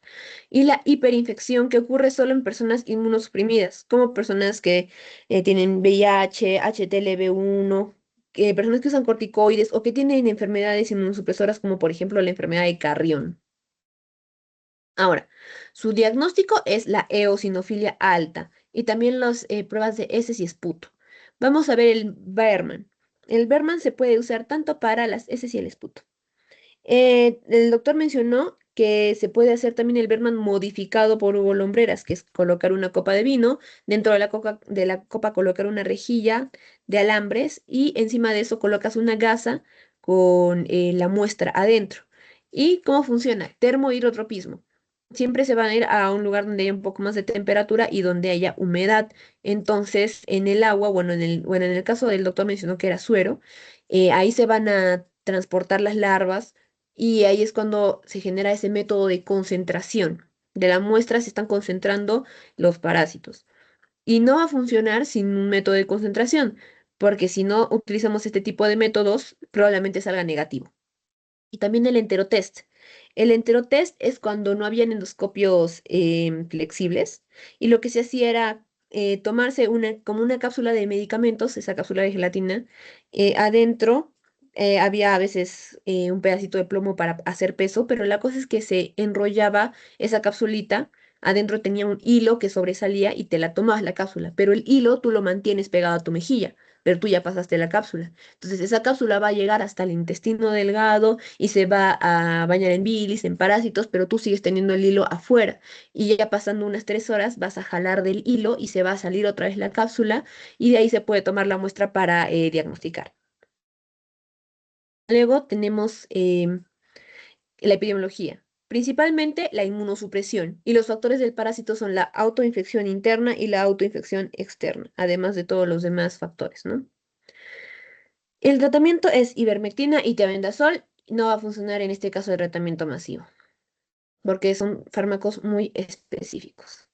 Y la hiperinfección, que ocurre solo en personas inmunosuprimidas, como personas que tienen VIH, HTLV1, personas que usan corticoides o que tienen enfermedades inmunosupresoras, como por ejemplo la enfermedad de Carrión. Ahora, su diagnóstico es la eosinofilia alta y también las pruebas de heces y esputo. Vamos a ver el Berman. El Berman se puede usar tanto para las heces y el esputo. El doctor mencionó que se puede hacer también el Berman modificado por Hugo Lombreras, que es colocar una copa de vino, dentro de la copa colocar una rejilla de alambres y encima de eso colocas una gasa con la muestra adentro. ¿Y cómo funciona? Termohidrotropismo. Siempre se van a ir a un lugar donde haya un poco más de temperatura y donde haya humedad. Entonces, en el agua, bueno, en el caso del doctor mencionó que era suero, ahí se van a transportar las larvas y ahí es cuando se genera ese método de concentración. De la muestra se están concentrando los parásitos. Y no va a funcionar sin un método de concentración, porque si no utilizamos este tipo de métodos, probablemente salga negativo. Y también el enterotest. El enterotest es cuando no habían endoscopios flexibles y lo que se hacía era tomarse como una cápsula de medicamentos, esa cápsula de gelatina, adentro había a veces un pedacito de plomo para hacer peso, pero la cosa es que se enrollaba esa capsulita, adentro tenía un hilo que sobresalía y te la tomabas la cápsula, pero el hilo tú lo mantienes pegado a tu mejilla, pero tú ya pasaste la cápsula. Entonces esa cápsula va a llegar hasta el intestino delgado y se va a bañar en bilis, en parásitos, pero tú sigues teniendo el hilo afuera. Y ya pasando unas 3 horas vas a jalar del hilo y se va a salir otra vez la cápsula y de ahí se puede tomar la muestra para diagnosticar. Luego tenemos la epidemiología. Principalmente la inmunosupresión y los factores del parásito son la autoinfección interna y la autoinfección externa, además de todos los demás factores, ¿no? El tratamiento es ivermectina y tiabendazol. No va a funcionar en este caso de tratamiento masivo, porque son fármacos muy específicos.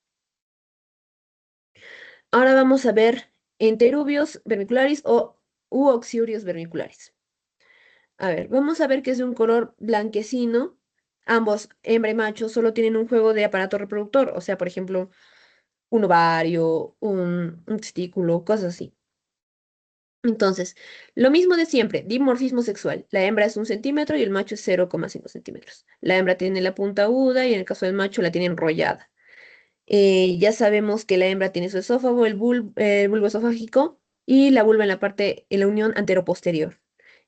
Ahora vamos a ver enterubios vermicularis o u oxiurios vermicularis. A ver, vamos a ver que es de un color blanquecino. Ambos, hembra y macho, solo tienen un juego de aparato reproductor, o sea, por ejemplo, un ovario, un testículo, cosas así. Entonces, lo mismo de siempre, dimorfismo sexual. La hembra es 1 centímetro y el macho es 0,5 centímetros. La hembra tiene la punta aguda y en el caso del macho la tiene enrollada. Ya sabemos que la hembra tiene su esófago, el bulbo esofágico y la vulva en la unión anteroposterior.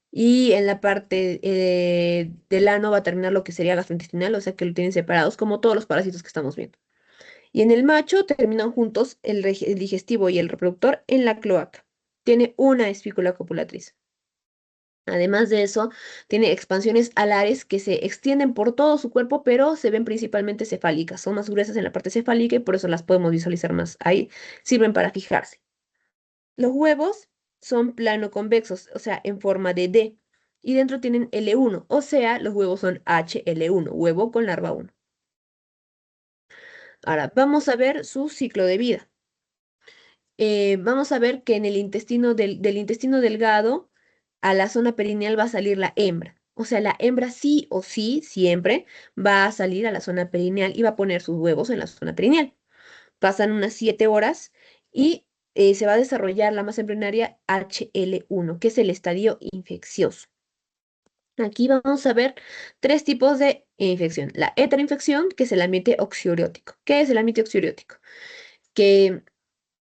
Y en la parte del ano va a terminar lo que sería gastrointestinal, o sea que lo tienen separados, como todos los parásitos que estamos viendo. Y en el macho terminan juntos el digestivo y el reproductor en la cloaca. Tiene una espícula copulatriz. Además de eso, tiene expansiones alares que se extienden por todo su cuerpo, pero se ven principalmente cefálicas. Son más gruesas en la parte cefálica y por eso las podemos visualizar más. Ahí sirven para fijarse. Los huevos son plano convexos, o sea, en forma de D. Y dentro tienen L1, o sea, los huevos son HL1, huevo con larva 1. Ahora, vamos a ver su ciclo de vida. Vamos a ver que en el intestino del intestino delgado a la zona perineal va a salir la hembra. O sea, la hembra sí o sí, siempre va a salir a la zona perineal y va a poner sus huevos en la zona perineal. Pasan unas 7 horas y se va a desarrollar la masa embrionaria HL1, que es el estadio infeccioso. Aquí vamos a ver tres tipos de infección. La heteroinfección, que es el ambiente oxiuriótico. ¿Qué es el ambiente oxiuriótico? Que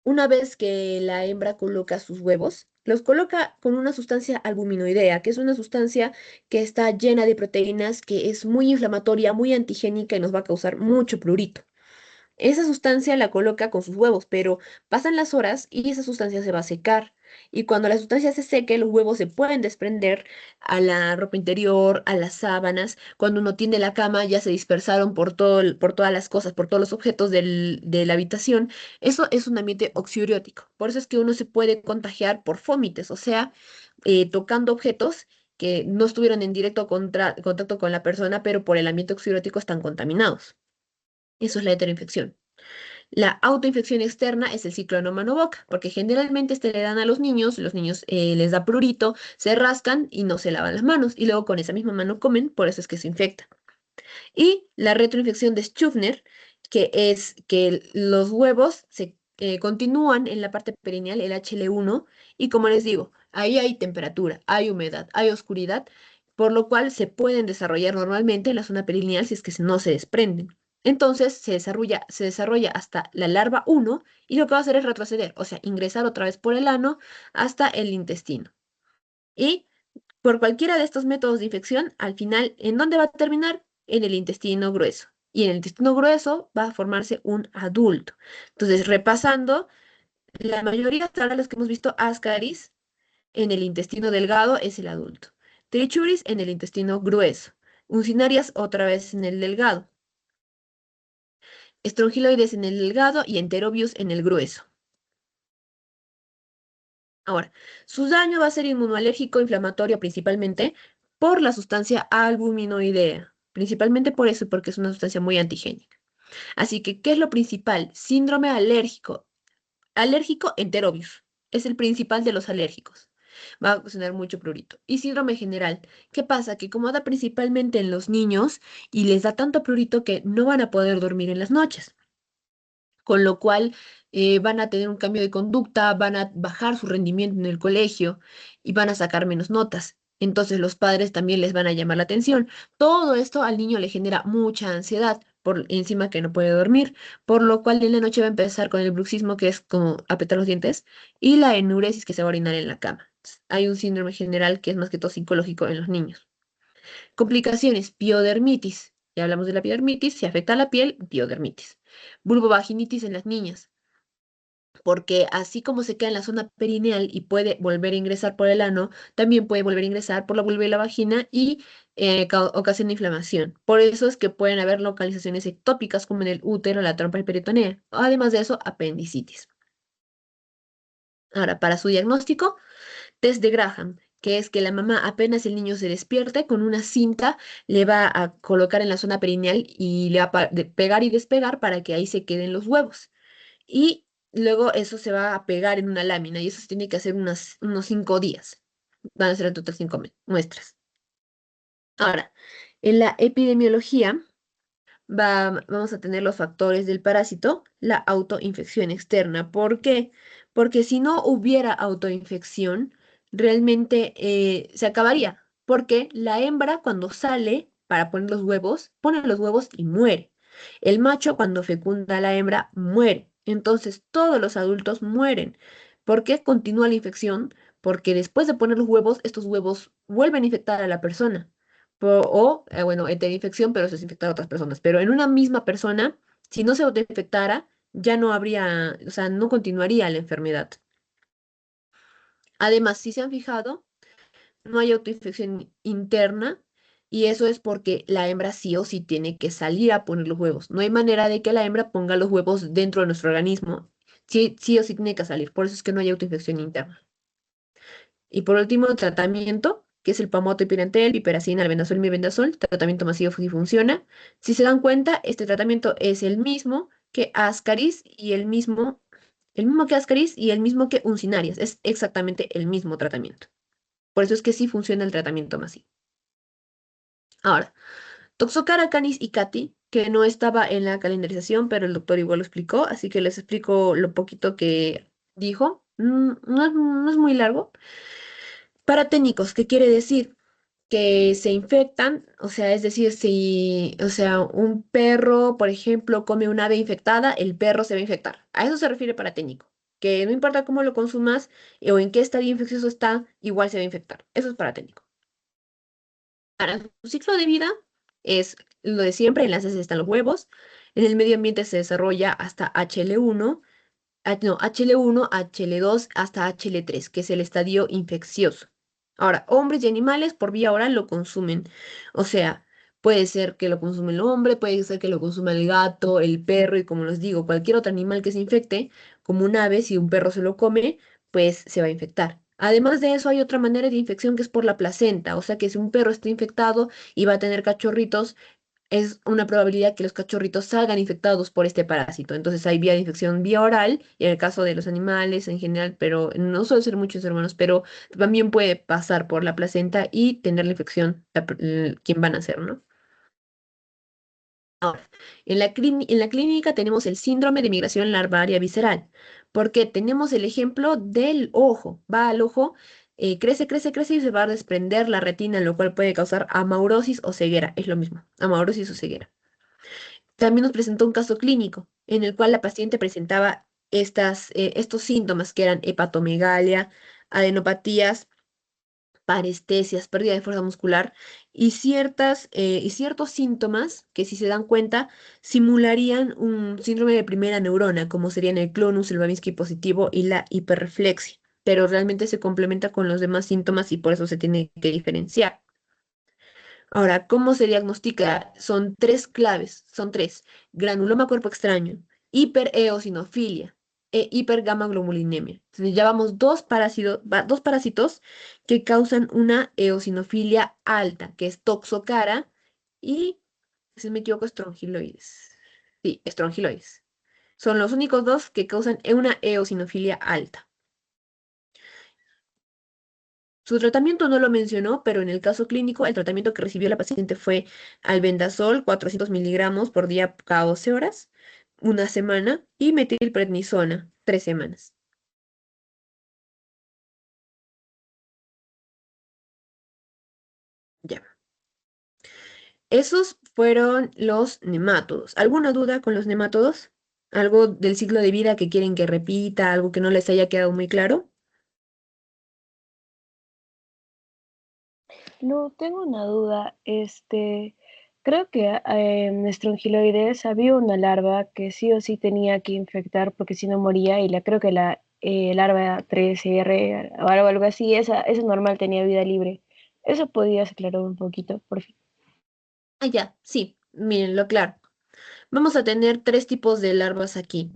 una vez que la hembra coloca sus huevos, los coloca con una sustancia albuminoidea, que es una sustancia que está llena de proteínas, que es muy inflamatoria, muy antigénica y nos va a causar mucho prurito. Esa sustancia la coloca con sus huevos, pero pasan las horas y esa sustancia se va a secar. Y cuando la sustancia se seque, los huevos se pueden desprender a la ropa interior, a las sábanas. Cuando uno tiende la cama, ya se dispersaron por por todas las cosas, por todos los objetos de la habitación. Eso es un ambiente oxiuriótico. Por eso es que uno se puede contagiar por fomites, o sea, tocando objetos que no estuvieron en directo contacto con la persona, pero por el ambiente oxiurético están contaminados. Eso es la heteroinfección. La autoinfección externa es el ciclo mano-boca, porque generalmente este le dan a los niños les da prurito, se rascan y no se lavan las manos, y luego con esa misma mano comen, por eso es que se infectan. Y la retroinfección de Schuffner, que es que los huevos se continúan en la parte perineal, el HL1, y como les digo, ahí hay temperatura, hay humedad, hay oscuridad, por lo cual se pueden desarrollar normalmente en la zona perineal si es que no se desprenden. Entonces se desarrolla hasta la larva 1 y lo que va a hacer es retroceder, o sea, ingresar otra vez por el ano hasta el intestino. Y por cualquiera de estos métodos de infección, al final, ¿en dónde va a terminar? En el intestino grueso. Y en el intestino grueso va a formarse un adulto. Entonces, repasando, la mayoría hasta ahora los que hemos visto, Ascaris en el intestino delgado es el adulto. Trichuris en el intestino grueso. Uncinarias otra vez en el delgado. Estrongiloides en el delgado y Enterobius en el grueso. Ahora, su daño va a ser inmunoalérgico, inflamatorio principalmente por la sustancia albuminoidea, principalmente por eso, porque es una sustancia muy antigénica. Así que, ¿qué es lo principal? Síndrome alérgico. Alérgico enterobius. Es el principal de los alérgicos. Va a ocasionar mucho prurito. Y síndrome general. ¿Qué pasa? Que como da principalmente en los niños y les da tanto prurito que no van a poder dormir en las noches, con lo cual van a tener un cambio de conducta, van a bajar su rendimiento en el colegio y van a sacar menos notas. Entonces los padres también les van a llamar la atención. Todo esto al niño le genera mucha ansiedad, por encima que no puede dormir, por lo cual en la noche va a empezar con el bruxismo, que es como apretar los dientes, y la enuresis, que se va a orinar en la cama. Hay un síndrome general que es más que todo psicológico en los niños. Complicaciones, piodermitis. Ya hablamos de la piodermitis, si afecta a la piel, piodermitis. Vulvovaginitis en las niñas, porque así como se queda en la zona perineal y puede volver a ingresar por el ano, también puede volver a ingresar por la vulva y la vagina y ocasiona inflamación. Por eso es que pueden haber localizaciones ectópicas como en el útero, la trompa y peritonea. Además de eso, apendicitis. Ahora, para su diagnóstico, test de Graham, que es que la mamá apenas el niño se despierte, con una cinta le va a colocar en la zona perineal y le va a pegar y despegar para que ahí se queden los huevos. Y luego eso se va a pegar en una lámina y eso se tiene que hacer unos 5 días. Van a ser en total 5 muestras. Ahora, en la epidemiología vamos a tener los factores del parásito, la autoinfección externa. ¿Por qué? Porque si no hubiera autoinfección, realmente se acabaría. Porque la hembra cuando sale para poner los huevos, pone los huevos y muere. El macho cuando fecunda a la hembra muere. Entonces todos los adultos mueren. ¿Por qué continúa la infección? Porque después de poner los huevos, estos huevos vuelven a infectar a la persona bueno, infección, pero se desinfectar a otras personas. Pero en una misma persona, si no se autoinfectara, ya no habría, o sea, no continuaría la enfermedad. Además, si se han fijado, no hay autoinfección interna y eso es porque la hembra sí o sí tiene que salir a poner los huevos. No hay manera de que la hembra ponga los huevos dentro de nuestro organismo. Sí, sí o sí tiene que salir. Por eso es que no hay autoinfección interna. Y por último, el tratamiento, que es el pamoto, pirantel, piperacina, albendazol, mebendazol, tratamiento masivo si funciona. Si se dan cuenta, este tratamiento es el mismo que Ascaris y el mismo que Ascaris y el mismo que Uncinarias. Es exactamente el mismo tratamiento. Por eso es que sí funciona el tratamiento masivo. Ahora, Toxocara canis y cati, que no estaba en la calendarización, pero el doctor igual lo explicó, así que les explico lo poquito que dijo. No es muy largo. Paraténicos, ¿qué quiere decir? Que se infectan, o sea, es decir, si, o sea, un perro, por ejemplo, come un ave infectada, el perro se va a infectar. A eso se refiere paraténico, que no importa cómo lo consumas o en qué estadio infeccioso está, igual se va a infectar. Eso es paraténico. Para su ciclo de vida es lo de siempre, en las heces están los huevos, en el medio ambiente se desarrolla hasta HL1 No, HL1, HL2 hasta HL3, que es el estadio infeccioso. Ahora, hombres y animales por vía oral lo consumen. O sea, puede ser que lo consume el hombre, puede ser que lo consuma el gato, el perro y como les digo, cualquier otro animal que se infecte, como un ave, si un perro se lo come, pues se va a infectar. Además de eso, hay otra manera de infección que es por la placenta. O sea que si un perro está infectado y va a tener cachorritos, es una probabilidad que los cachorritos salgan infectados por este parásito. Entonces hay vía de infección vía oral, y en el caso de los animales en general, pero no suele ser muchos hermanos, pero también puede pasar por la placenta y tener la infección quien van a ser, ¿no? Ahora, en la clínica tenemos el síndrome de migración larvaria visceral, porque tenemos el ejemplo del ojo. Va al ojo, crece, crece, crece y se va a desprender la retina, lo cual puede causar amaurosis o ceguera. Es lo mismo, amaurosis o ceguera. También nos presentó un caso clínico en el cual la paciente presentaba estos síntomas que eran hepatomegalia, adenopatías, parestesias, pérdida de fuerza muscular y ciertos síntomas que, si se dan cuenta, simularían un síndrome de primera neurona, como serían el clonus, el Babinski positivo y la hiperreflexia, pero realmente se complementa con los demás síntomas y por eso se tiene que diferenciar. Ahora, ¿cómo se diagnostica? Son tres claves, son tres: granuloma cuerpo extraño, hipereosinofilia e hipergamaglobulinemia. Entonces ya vamos dos parásitos que causan una eosinofilia alta, que es toxocara y, si no me equivoco, estrongiloides. Sí, estrongiloides. Son los únicos dos que causan una eosinofilia alta. Su tratamiento no lo mencionó, pero en el caso clínico, el tratamiento que recibió la paciente fue albendazol, 400 miligramos por día cada 12 horas, una semana, y metilprednisona, 3 semanas. Ya. Esos fueron los nemátodos. ¿Alguna duda con los nemátodos? ¿Algo del ciclo de vida que quieren que repita? ¿Algo que no les haya quedado muy claro? No, tengo una duda. Creo que en Strongyloides había una larva que sí o sí tenía que infectar porque si no moría y creo que la larva 3R o algo así, esa normal tenía vida libre. Eso podías aclarar un poquito, por fin. Ah, ya, sí, mírenlo claro. Vamos a tener tres tipos de larvas aquí: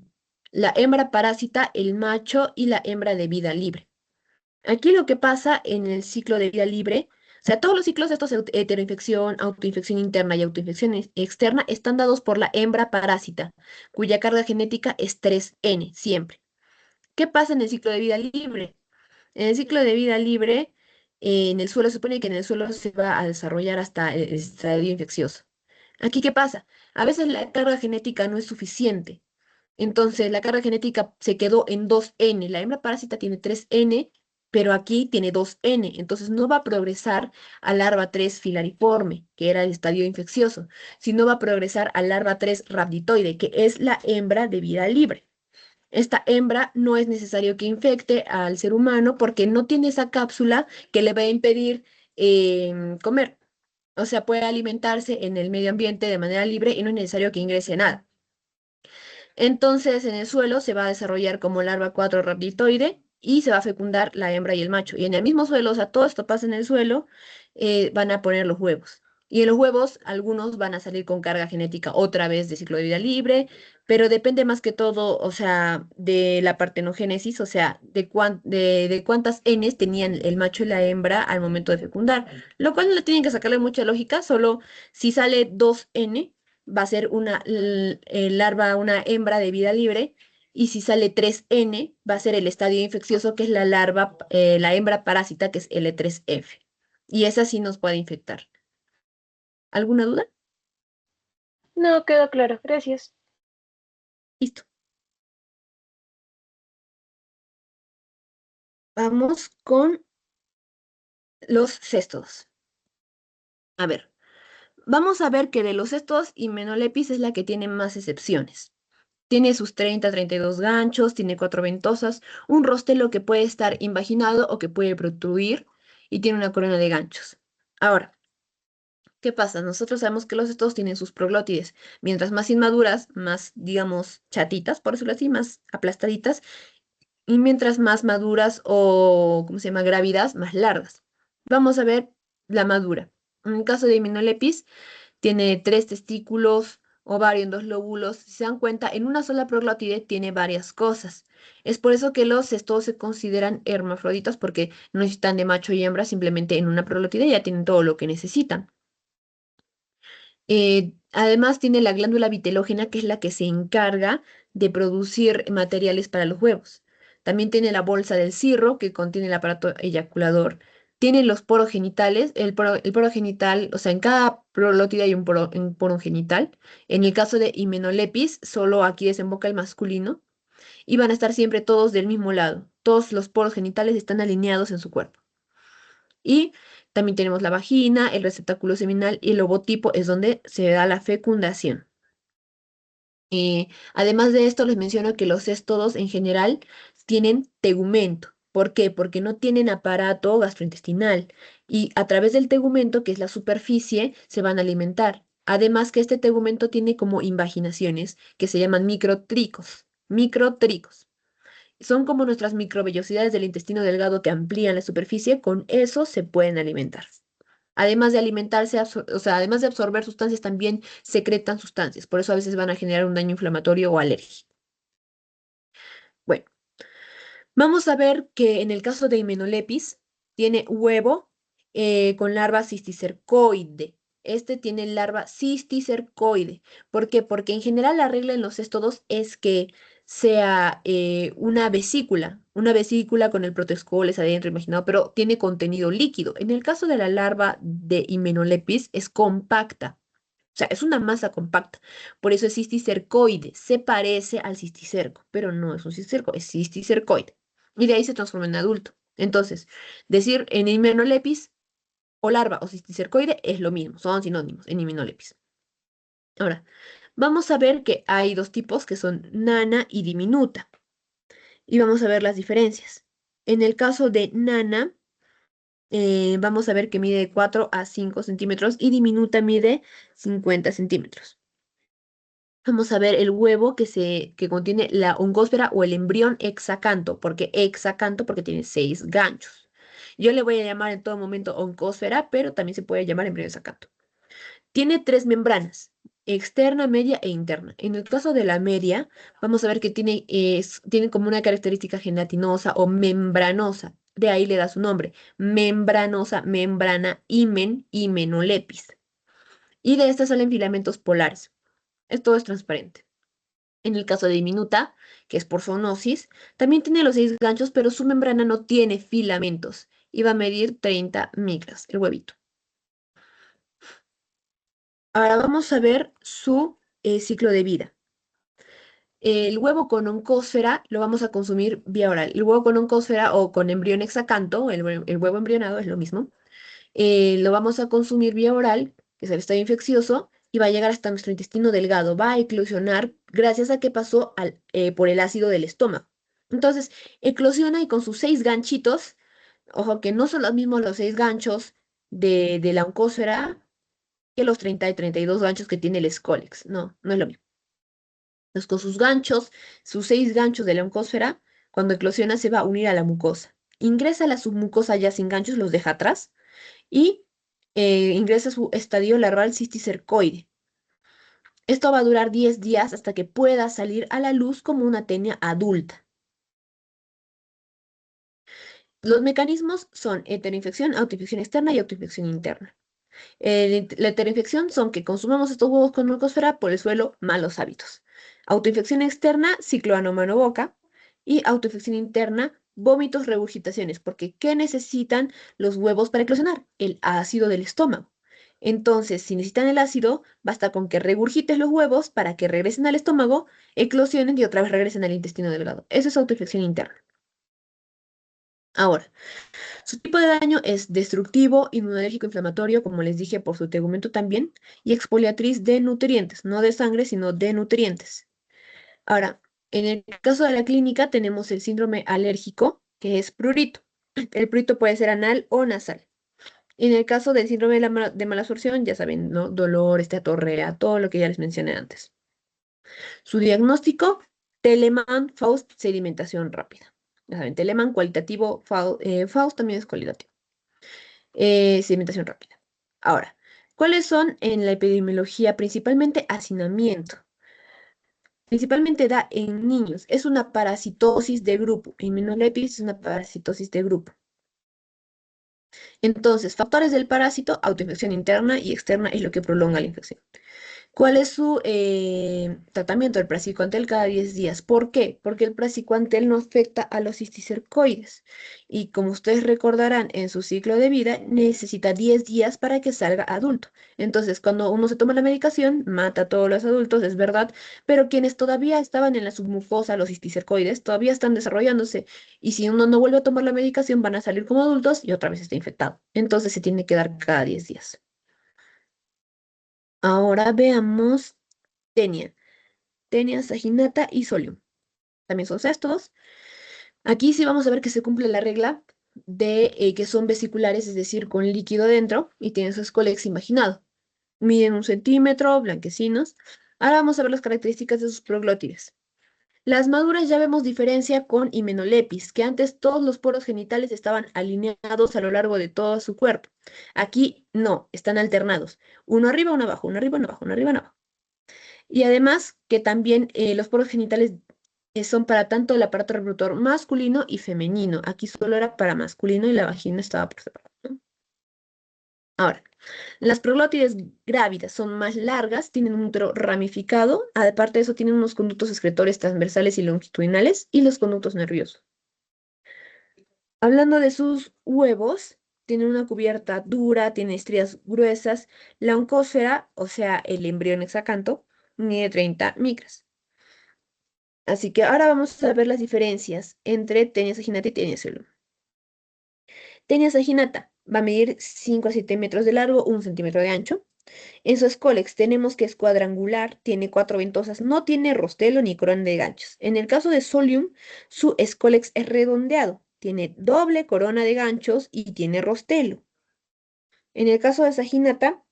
la hembra parásita, el macho y la hembra de vida libre. Aquí lo que pasa en el ciclo de vida libre, o sea, todos los ciclos de estos heteroinfección, autoinfección interna y autoinfección externa están dados por la hembra parásita, cuya carga genética es 3N siempre. ¿Qué pasa en el ciclo de vida libre? En el ciclo de vida libre, en el suelo se supone que en el suelo se va a desarrollar hasta el estadio infeccioso. Aquí, ¿qué pasa? A veces la carga genética no es suficiente. Entonces, la carga genética se quedó en 2N. La hembra parásita tiene 3N, pero aquí tiene 2N. Entonces, no va a progresar a larva 3 filariforme, que era el estadio infeccioso, sino va a progresar a larva 3 rhabditoide, que es la hembra de vida libre. Esta hembra no es necesario que infecte al ser humano porque no tiene esa cápsula que le va a impedir comer. O sea, puede alimentarse en el medio ambiente de manera libre y no es necesario que ingrese nada. Entonces, en el suelo se va a desarrollar como larva 4 rhabditoide y se va a fecundar la hembra y el macho. Y en el mismo suelo, o sea, todo esto pasa en el suelo, van a poner los huevos. Y en los huevos, algunos van a salir con carga genética otra vez de ciclo de vida libre, pero depende más que todo, o sea, de la partenogénesis, o sea, de cuántas Ns tenían el macho y la hembra al momento de fecundar. Lo cual no le tienen que sacarle mucha lógica, solo si sale 2N va a ser larva, una hembra de vida libre, y si sale 3N, va a ser el estadio infeccioso, que es la larva, la hembra parásita, que es L3F. Y esa sí nos puede infectar. ¿Alguna duda? No, quedó claro. Gracias. Listo. Vamos con los cestos. A ver, vamos a ver que de los cestos, Hymenolepis es la que tiene más excepciones. Tiene sus 32 ganchos, tiene 4 ventosas, un rostelo que puede estar invaginado o que puede protruir y tiene una corona de ganchos. Ahora, ¿Qué pasa? Nosotros sabemos que los cestos tienen sus proglótides. Mientras más inmaduras, más, digamos, chatitas, por decirlo así, más aplastaditas, y mientras más maduras o, ¿cómo se llama?, grávidas, más largas. Vamos a ver la madura. En el caso de Hymenopis, tiene tres testículos, ovario en dos lóbulos. Si se dan cuenta, en una sola proglótide tiene varias cosas. Es por eso que los cestos se consideran hermafroditas porque no necesitan de macho y hembra, simplemente en una proglótide ya tienen todo lo que necesitan. Además, tiene la glándula vitelógena, que es la que se encarga de producir materiales para los huevos. También tiene la bolsa del cirro, que contiene el aparato eyaculador. Tiene los poros genitales, el poro genital, o sea, en cada proglótida hay un poro genital. En el caso de Hymenopis, solo aquí desemboca el masculino y van a estar siempre todos del mismo lado. Todos los poros genitales están alineados en su cuerpo. Y también tenemos la vagina, el receptáculo seminal y el ovotipo es donde se da la fecundación. Además de esto, les menciono que los cestodos en general tienen tegumento. ¿Por qué? Porque no tienen aparato gastrointestinal y a través del tegumento, que es la superficie, se van a alimentar. Además que este tegumento tiene como invaginaciones que se llaman microtricos. Microtricos. Son como nuestras microvellosidades del intestino delgado que amplían la superficie, con eso se pueden alimentar. Además de alimentarse, o sea, además de absorber sustancias, también secretan sustancias. Por eso a veces van a generar un daño inflamatorio o alergia. Bueno, vamos a ver que en el caso de Hymenopis tiene huevo con larva cisticercoide. Este tiene larva cisticercoide. ¿Por qué? Porque en general la regla en los cestodos es que sea una vesícula con el protoescoles adentro imaginado, pero tiene contenido líquido. En el caso de la larva de Hymenopis es compacta. O sea, es una masa compacta. Por eso es cisticercoide. Se parece al cisticerco, pero no es un cisticerco, es cisticercoide. Y de ahí se transforma en adulto. Entonces, decir en Hymenopis o larva o cisticercoide es lo mismo, son sinónimos en Hymenopis. Ahora, vamos a ver que hay dos tipos que son nana y diminuta. Y vamos a ver las diferencias. En el caso de nana, vamos a ver que mide 4 a 5 centímetros y diminuta mide 50 centímetros. Vamos a ver el huevo que contiene la oncósfera o el embrión hexacanto. ¿Por qué hexacanto? Porque tiene 6 ganchos. Yo le voy a llamar en todo momento oncósfera, pero también se puede llamar embrión hexacanto. Tiene 3 membranas, externa, media e interna. En el caso de la media, vamos a ver que tiene como una característica gelatinosa o membranosa. De ahí le da su nombre. Membranosa, membrana, himenolepis. Y de estas salen filamentos polares. Todo es transparente. En el caso de diminuta, que es por zoonosis, también tiene los 6 ganchos, pero su membrana no tiene filamentos y va a medir 30 micras, el huevito. Ahora vamos a ver su ciclo de vida. El huevo con oncósfera lo vamos a consumir vía oral. El huevo con oncósfera o con embrión hexacanto, el huevo embrionado es lo mismo, lo vamos a consumir vía oral, que es el estadio infeccioso, y va a llegar hasta nuestro intestino delgado. Va a eclosionar gracias a que pasó por el ácido del estómago. Entonces, eclosiona y con sus 6 ganchitos, ojo que no son los mismos los 6 ganchos de la oncósfera que los 30 y 32 ganchos que tiene el escólex. No, no es lo mismo. Entonces, con sus ganchos, sus 6 ganchos de la oncósfera, cuando eclosiona se va a unir a la mucosa. Ingresa a la submucosa ya sin ganchos, los deja atrás y ingresa a su estadio larval cisticercoide. Esto va a durar 10 días hasta que pueda salir a la luz como una tenia adulta. Los mecanismos son heteroinfección, autoinfección externa y autoinfección interna. La heteroinfección son que consumamos estos huevos con mucosfera por el suelo, malos hábitos. Autoinfección externa, ciclo ano-mano-boca. Y autoinfección interna, vómitos, regurgitaciones. Porque ¿qué necesitan los huevos para eclosionar? El ácido del estómago. Entonces, si necesitan el ácido, basta con que regurgites los huevos para que regresen al estómago, eclosionen y otra vez regresen al intestino delgado. Eso es autoinfección interna. Ahora, su tipo de daño es destructivo, inmunológico, inflamatorio, como les dije, por su tegumento también, y expoliatriz de nutrientes, no de sangre, sino de nutrientes. Ahora, en el caso de la clínica tenemos el síndrome alérgico, que es prurito. El prurito puede ser anal o nasal. En el caso del síndrome de mala absorción, ya saben, ¿no? Dolor, esteatorrea, todo lo que ya les mencioné antes. Su diagnóstico, Telemann-Faust, sedimentación rápida. Ya saben, Telemann cualitativo, Faust también es cualitativo. Sedimentación rápida. Ahora, ¿cuáles son en la epidemiología? Principalmente hacinamiento. Principalmente da en niños. Es una parasitosis de grupo. Immunolepis es una parasitosis de grupo. Entonces, factores del parásito, autoinfección interna y externa es lo que prolonga la infección. ¿Cuál es su tratamiento del praziquantel cada 10 días? ¿Por qué? Porque el praziquantel no afecta a los cisticercoides. Y como ustedes recordarán, en su ciclo de vida necesita 10 días para que salga adulto. Entonces, cuando uno se toma la medicación, mata a todos los adultos, es verdad, pero quienes todavía estaban en la submucosa, los cisticercoides, todavía están desarrollándose. Y si uno no vuelve a tomar la medicación, van a salir como adultos y otra vez está infectado. Entonces, se tiene que dar cada 10 días. Ahora veamos tenia. Tenia, saginata y solium. También son cestos. Aquí sí vamos a ver que se cumple la regla de que son vesiculares, es decir, con líquido dentro y tienen su escolex imaginado. Miden 1 centímetro, blanquecinos. Ahora vamos a ver las características de sus proglótides. Las maduras ya vemos diferencia con Hymenopus, que antes todos los poros genitales estaban alineados a lo largo de todo su cuerpo. Aquí no, están alternados. Uno arriba, uno abajo, uno arriba, uno abajo, uno arriba, uno abajo. Y además que también los poros genitales son para tanto el aparato reproductor masculino y femenino. Aquí solo era para masculino y la vagina estaba por separado, ¿no? Ahora, las proglótides grávidas son más largas, tienen un útero ramificado, aparte de eso tienen unos conductos excretores transversales y longitudinales y los conductos nerviosos. Hablando de sus huevos, tienen una cubierta dura, tiene estrías gruesas, la oncósfera, o sea, el embrión hexacanto, mide 30 micras. Así que ahora vamos a ver las diferencias entre Tenia saginata y Tenia celum. Tenia saginata va a medir 5 a 7 metros de largo, 1 centímetro de ancho. En su escólex tenemos que es cuadrangular, tiene 4 ventosas, no tiene rostelo ni corona de ganchos. En el caso de Solium, su escólex es redondeado, tiene doble corona de ganchos y tiene rostelo. En el caso de Saginata,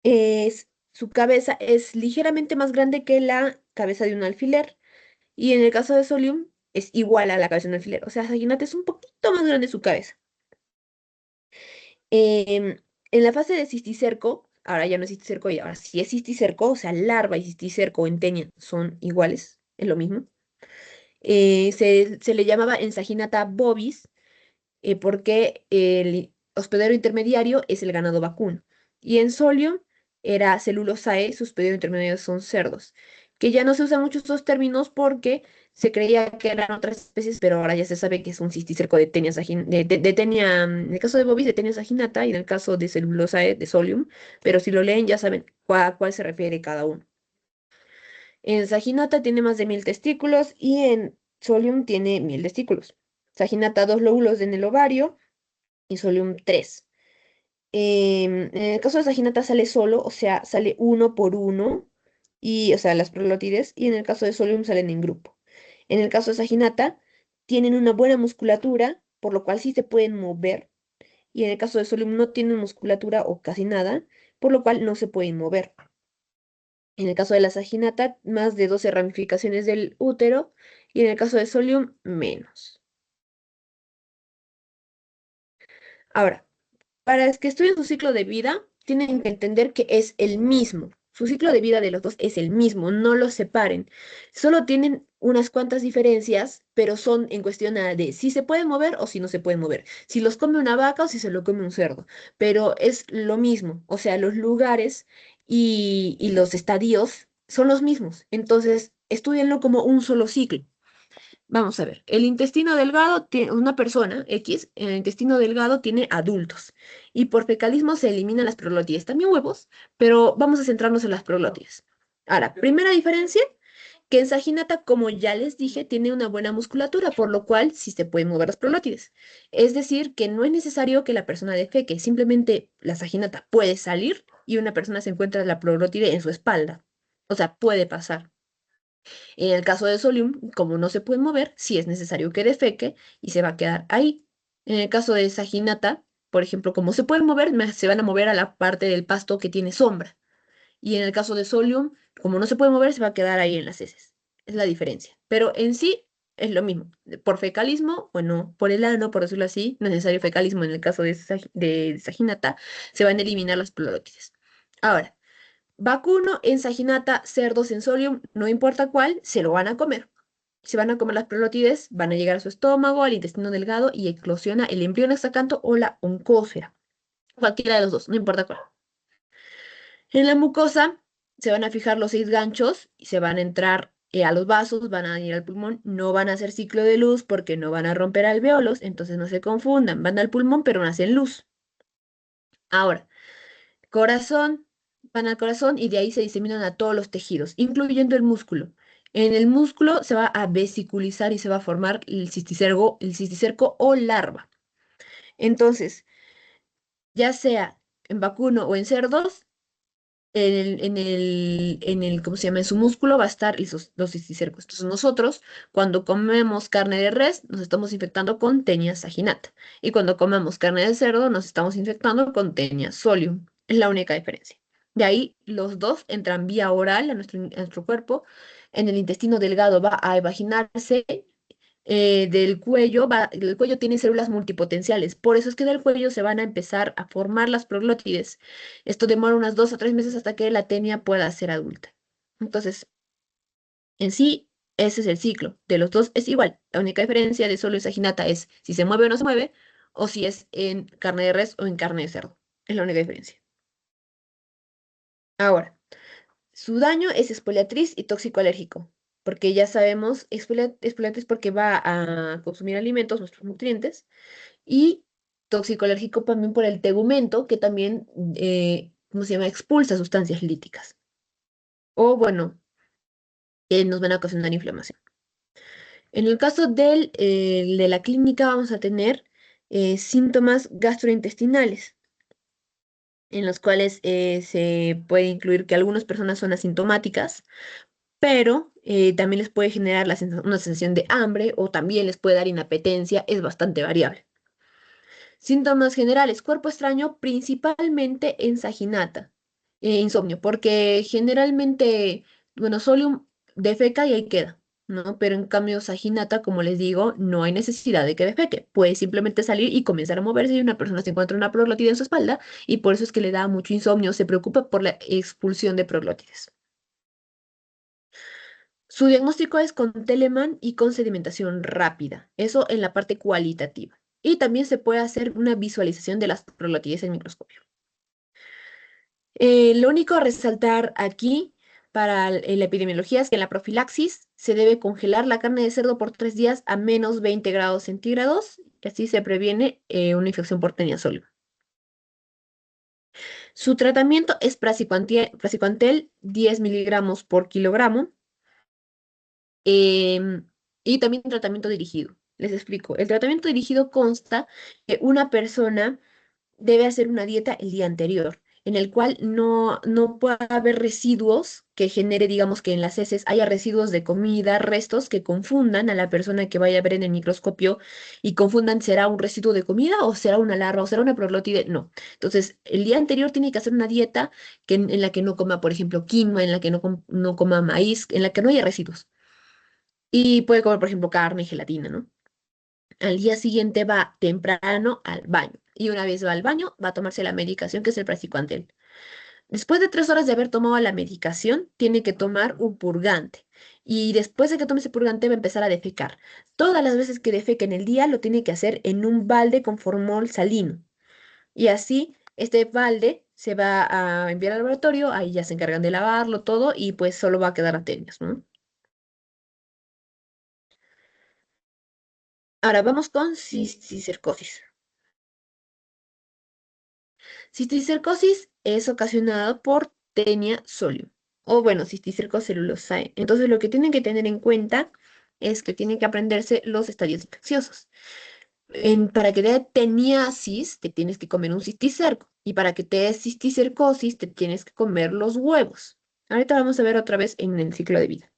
su cabeza es ligeramente más grande que la cabeza de un alfiler. Y en el caso de Solium, es igual a la cabeza de un alfiler. O sea, Saginata es un poquito más grande su cabeza. Em, en la fase de cisticerco, ahora ya no es cisticerco y ahora sí es cisticerco, o sea, larva y cisticerco en Tenia son iguales, es lo mismo. Se le llamaba Ensaginata bovis porque el hospedero intermediario es el ganado vacuno. Y en Solium era Celulosae, sus hospedero intermediarios son cerdos, que ya no se usan mucho estos términos porque se creía que eran otras especies, pero ahora ya se sabe que es un cisticerco de Tenia, de Tenia, en el caso de Bovis de Tenia saginata y en el caso de Celulosae de Solium, pero si lo leen ya saben a cuál se refiere cada uno. En Saginata tiene más de 1000 testículos y en Solium tiene 1000 testículos. Saginata 2 lóbulos en el ovario y Solium 3. En el caso de Saginata sale solo, o sea, sale uno por uno, y, o sea, las prolótides, y en el caso de Solium salen en grupo. En el caso de Saginata, tienen una buena musculatura, por lo cual sí se pueden mover, y en el caso de Solium no tienen musculatura o casi nada, por lo cual no se pueden mover. En el caso de la Saginata, más de 12 ramificaciones del útero, y en el caso de Solium, menos. Ahora, para que estudien su ciclo de vida, tienen que entender que es el mismo. Su ciclo de vida de los dos es el mismo, no los separen. Solo tienen unas cuantas diferencias, pero son en cuestión de si se pueden mover o si no se pueden mover. Si los come una vaca o si se lo come un cerdo. Pero es lo mismo. O sea, los lugares y los estadios son los mismos. Entonces, estudienlo como un solo ciclo. Vamos a ver, el intestino delgado tiene una persona X, en el intestino delgado tiene adultos y por fecalismo se eliminan las proglótides, también huevos, pero vamos a centrarnos en las proglótides. Ahora, primera diferencia, que en saginata, como ya les dije, tiene una buena musculatura, por lo cual sí se pueden mover las proglótides. Es decir, que no es necesario que la persona defeque, simplemente la saginata puede salir y una persona se encuentra la proglótide en su espalda. O sea, puede pasar. En el caso de Solium, como no se puede mover, sí es necesario que defeque y se va a quedar ahí. En el caso de Saginata, por ejemplo, como se pueden mover, se van a mover a la parte del pasto que tiene sombra. Y en el caso de Solium, como no se puede mover, se va a quedar ahí en las heces. Es la diferencia. Pero en sí es lo mismo. Por fecalismo, bueno, por el ano, por decirlo así, no es necesario fecalismo en el caso de Saginata, se van a eliminar las pleurótides. Ahora, vacuno en Saginata, cerdos en Solium, no importa cuál, se lo van a comer. Se van a comer las pleurótides, van a llegar a su estómago, al intestino delgado y eclosiona el embrión exacanto o la oncósfera. Cualquiera de los dos, no importa cuál. En la mucosa se van a fijar los 6 ganchos y se van a entrar a los vasos, van a ir al pulmón, no van a hacer ciclo de luz porque no van a romper alvéolos, entonces no se confundan, van al pulmón pero no hacen luz. Ahora, corazón, van al corazón y de ahí se diseminan a todos los tejidos, incluyendo el músculo. En el músculo se va a vesiculizar y se va a formar el cisticerco o larva. Entonces, ya sea en vacuno o en cerdos, ¿cómo se llama? En su músculo va a estar los cisticercos. Entonces nosotros, cuando comemos carne de res, nos estamos infectando con Taenia saginata. Y cuando comemos carne de cerdo, nos estamos infectando con Taenia solium. Es la única diferencia. De ahí, los dos entran vía oral a nuestro cuerpo. En el intestino delgado va a evaginarse el cuello tiene células multipotenciales, por eso es que del cuello se van a empezar a formar las proglótides. Esto demora unas 2 a 3 meses hasta que la tenia pueda ser adulta. Entonces, en sí, ese es el ciclo. De los dos es igual. La única diferencia de solo saginata es si se mueve o no se mueve, o si es en carne de res o en carne de cerdo. Es la única diferencia. Ahora, su daño es exfoliatriz y tóxico alérgico, porque ya sabemos, exfoliatriz porque va a consumir alimentos, nuestros nutrientes, y tóxico alérgico también por el tegumento, que también, ¿cómo se llama? Expulsa sustancias líticas. O bueno, nos van a ocasionar inflamación. En el caso de la clínica vamos a tener síntomas gastrointestinales, en los cuales se puede incluir que algunas personas son asintomáticas, pero también les puede generar una sensación de hambre o también les puede dar inapetencia, es bastante variable. Síntomas generales, cuerpo extraño, principalmente en Saginata, insomnio, porque generalmente, bueno, Solium defeca y ahí queda, ¿no? Pero en cambio Saginata, como les digo, no hay necesidad de que defeque, puede simplemente salir y comenzar a moverse y una persona se encuentra una proglótide en su espalda y por eso es que le da mucho insomnio, se preocupa por la expulsión de proglótides. Su diagnóstico es con Telemann y con sedimentación rápida, eso en la parte cualitativa. Y también se puede hacer una visualización de las proglótides en microscopio. Lo único a resaltar aquí para la epidemiología es que en la profilaxis se debe congelar la carne de cerdo por 3 días a menos 20 grados centígrados y así se previene una infección por Taenia solium. Su tratamiento es praziquantel 10 miligramos por kilogramo. Y también tratamiento dirigido. Les explico. El tratamiento dirigido consta que una persona debe hacer una dieta el día anterior, en el cual no pueda haber residuos que genere, digamos que en las heces haya residuos de comida, restos que confundan a la persona que vaya a ver en el microscopio y confundan, ¿será un residuo de comida o será una larva o será una proglótide? No. Entonces, el día anterior tiene que hacer una dieta en la que no coma, por ejemplo, quinoa, en la que no coma maíz, en la que no haya residuos. Y puede comer, por ejemplo, carne y gelatina, ¿no? Al día siguiente va temprano al baño. Y una vez va al baño, va a tomarse la medicación que es el praziquantel. Después de 3 horas de haber tomado la medicación, tiene que tomar un purgante. Y después de que tome ese purgante, va a empezar a defecar. Todas las veces que defeque en el día, lo tiene que hacer en un balde con formol salino. Y así, este balde se va a enviar al laboratorio, ahí ya se encargan de lavarlo todo y pues solo va a quedar atenias, ¿no? Ahora vamos con cisticercosis. Cisticercosis es ocasionada por Taenia solium o bueno, cisticerco celulosae. Entonces lo que tienen que tener en cuenta es que tienen que aprenderse los estadios infecciosos. Para que te dé teniasis, te tienes que comer un cisticerco. Y para que te dé cisticercosis, te tienes que comer los huevos. Ahorita vamos a ver otra vez en el ciclo de vida.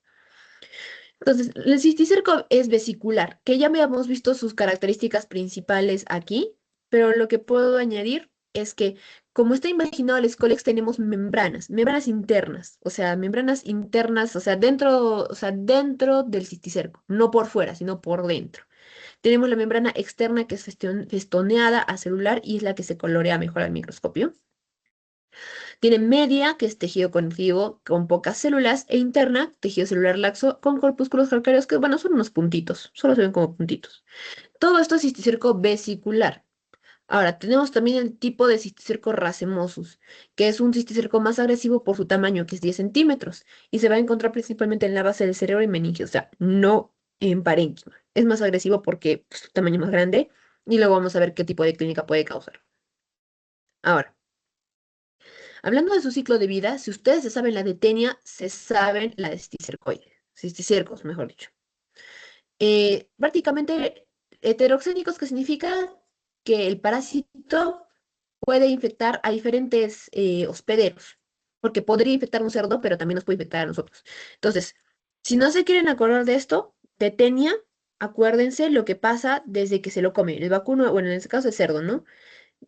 Entonces, el cisticerco es vesicular, que ya habíamos visto sus características principales aquí. pero lo que puedo añadir es que, como está imaginado el Scolex, tenemos membranas internas, o sea, dentro del cisticerco, no por fuera, sino por dentro. Tenemos la membrana externa que es festoneada a celular y es la que se colorea mejor al microscopio. Tiene media, que es tejido conectivo con pocas células, e interna, tejido celular laxo con corpúsculos calcáreos que, bueno, son unos puntitos, solo se ven como puntitos. Todo esto es cisticerco vesicular. Ahora, tenemos también el tipo de cisticerco racemosus, que es un cisticerco más agresivo por su tamaño, que es 10 centímetros, y se va a encontrar principalmente en la base del cerebro y meninge, o sea, no en parénquima. Es más agresivo porque pues, su tamaño es más grande, y luego vamos a ver qué tipo de clínica puede causar. Ahora, hablando de su ciclo de vida, si ustedes se saben la de tenia, se saben la de cisticercos, mejor dicho. Prácticamente heteroxénicos, que significa que el parásito puede infectar a diferentes hospederos, porque podría infectar a un cerdo, pero también nos puede infectar a nosotros. Entonces, si no se quieren acordar de esto, de tenia, acuérdense lo que pasa desde que se lo come. El vacuno, bueno, en este caso el cerdo, ¿no?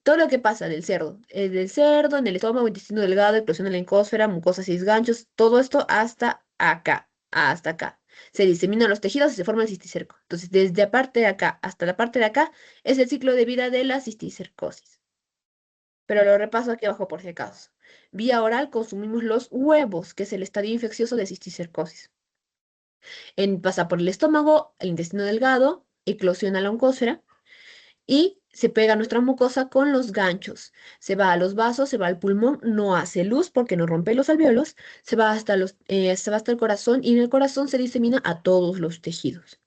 Todo lo que pasa del cerdo, en el estómago, intestino delgado, eclosión en la encósfera, mucosa, seis ganchos, todo esto hasta acá, hasta acá. Se diseminan los tejidos y se forma el cisticerco. Entonces, desde la parte de acá hasta la parte de acá es el ciclo de vida de la cisticercosis. Pero lo repaso aquí abajo por si acaso. Vía oral consumimos los huevos, que es el estadio infeccioso de cisticercosis. Pasa por el estómago, el intestino delgado, eclosiona la oncósfera y se pega a nuestra mucosa con los ganchos. Se va a los vasos, se va al pulmón, no hace luz porque no rompe los alvéolos, se va hasta el corazón y en el corazón se disemina a todos los tejidos.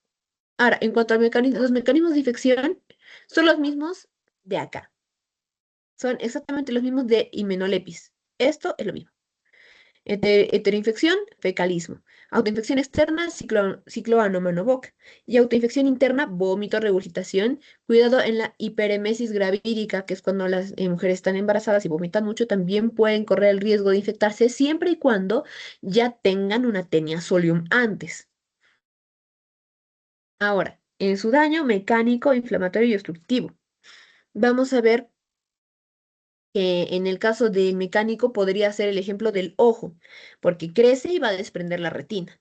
Ahora, en cuanto a los mecanismos de infección, son los mismos de acá. Son exactamente los mismos de Himenolepis. Esto es lo mismo. Heteroinfección, fecalismo. Autoinfección externa, ciclo anomanoboc. Y autoinfección interna, vómito, regurgitación. Cuidado en la hiperemesis gravídica, que es cuando las mujeres están embarazadas y vomitan mucho, también pueden correr el riesgo de infectarse siempre y cuando ya tengan una tenia solium antes. Ahora, en su daño mecánico, inflamatorio y obstructivo. Vamos a ver que en el caso del mecánico podría ser el ejemplo del ojo, porque crece y va a desprender la retina.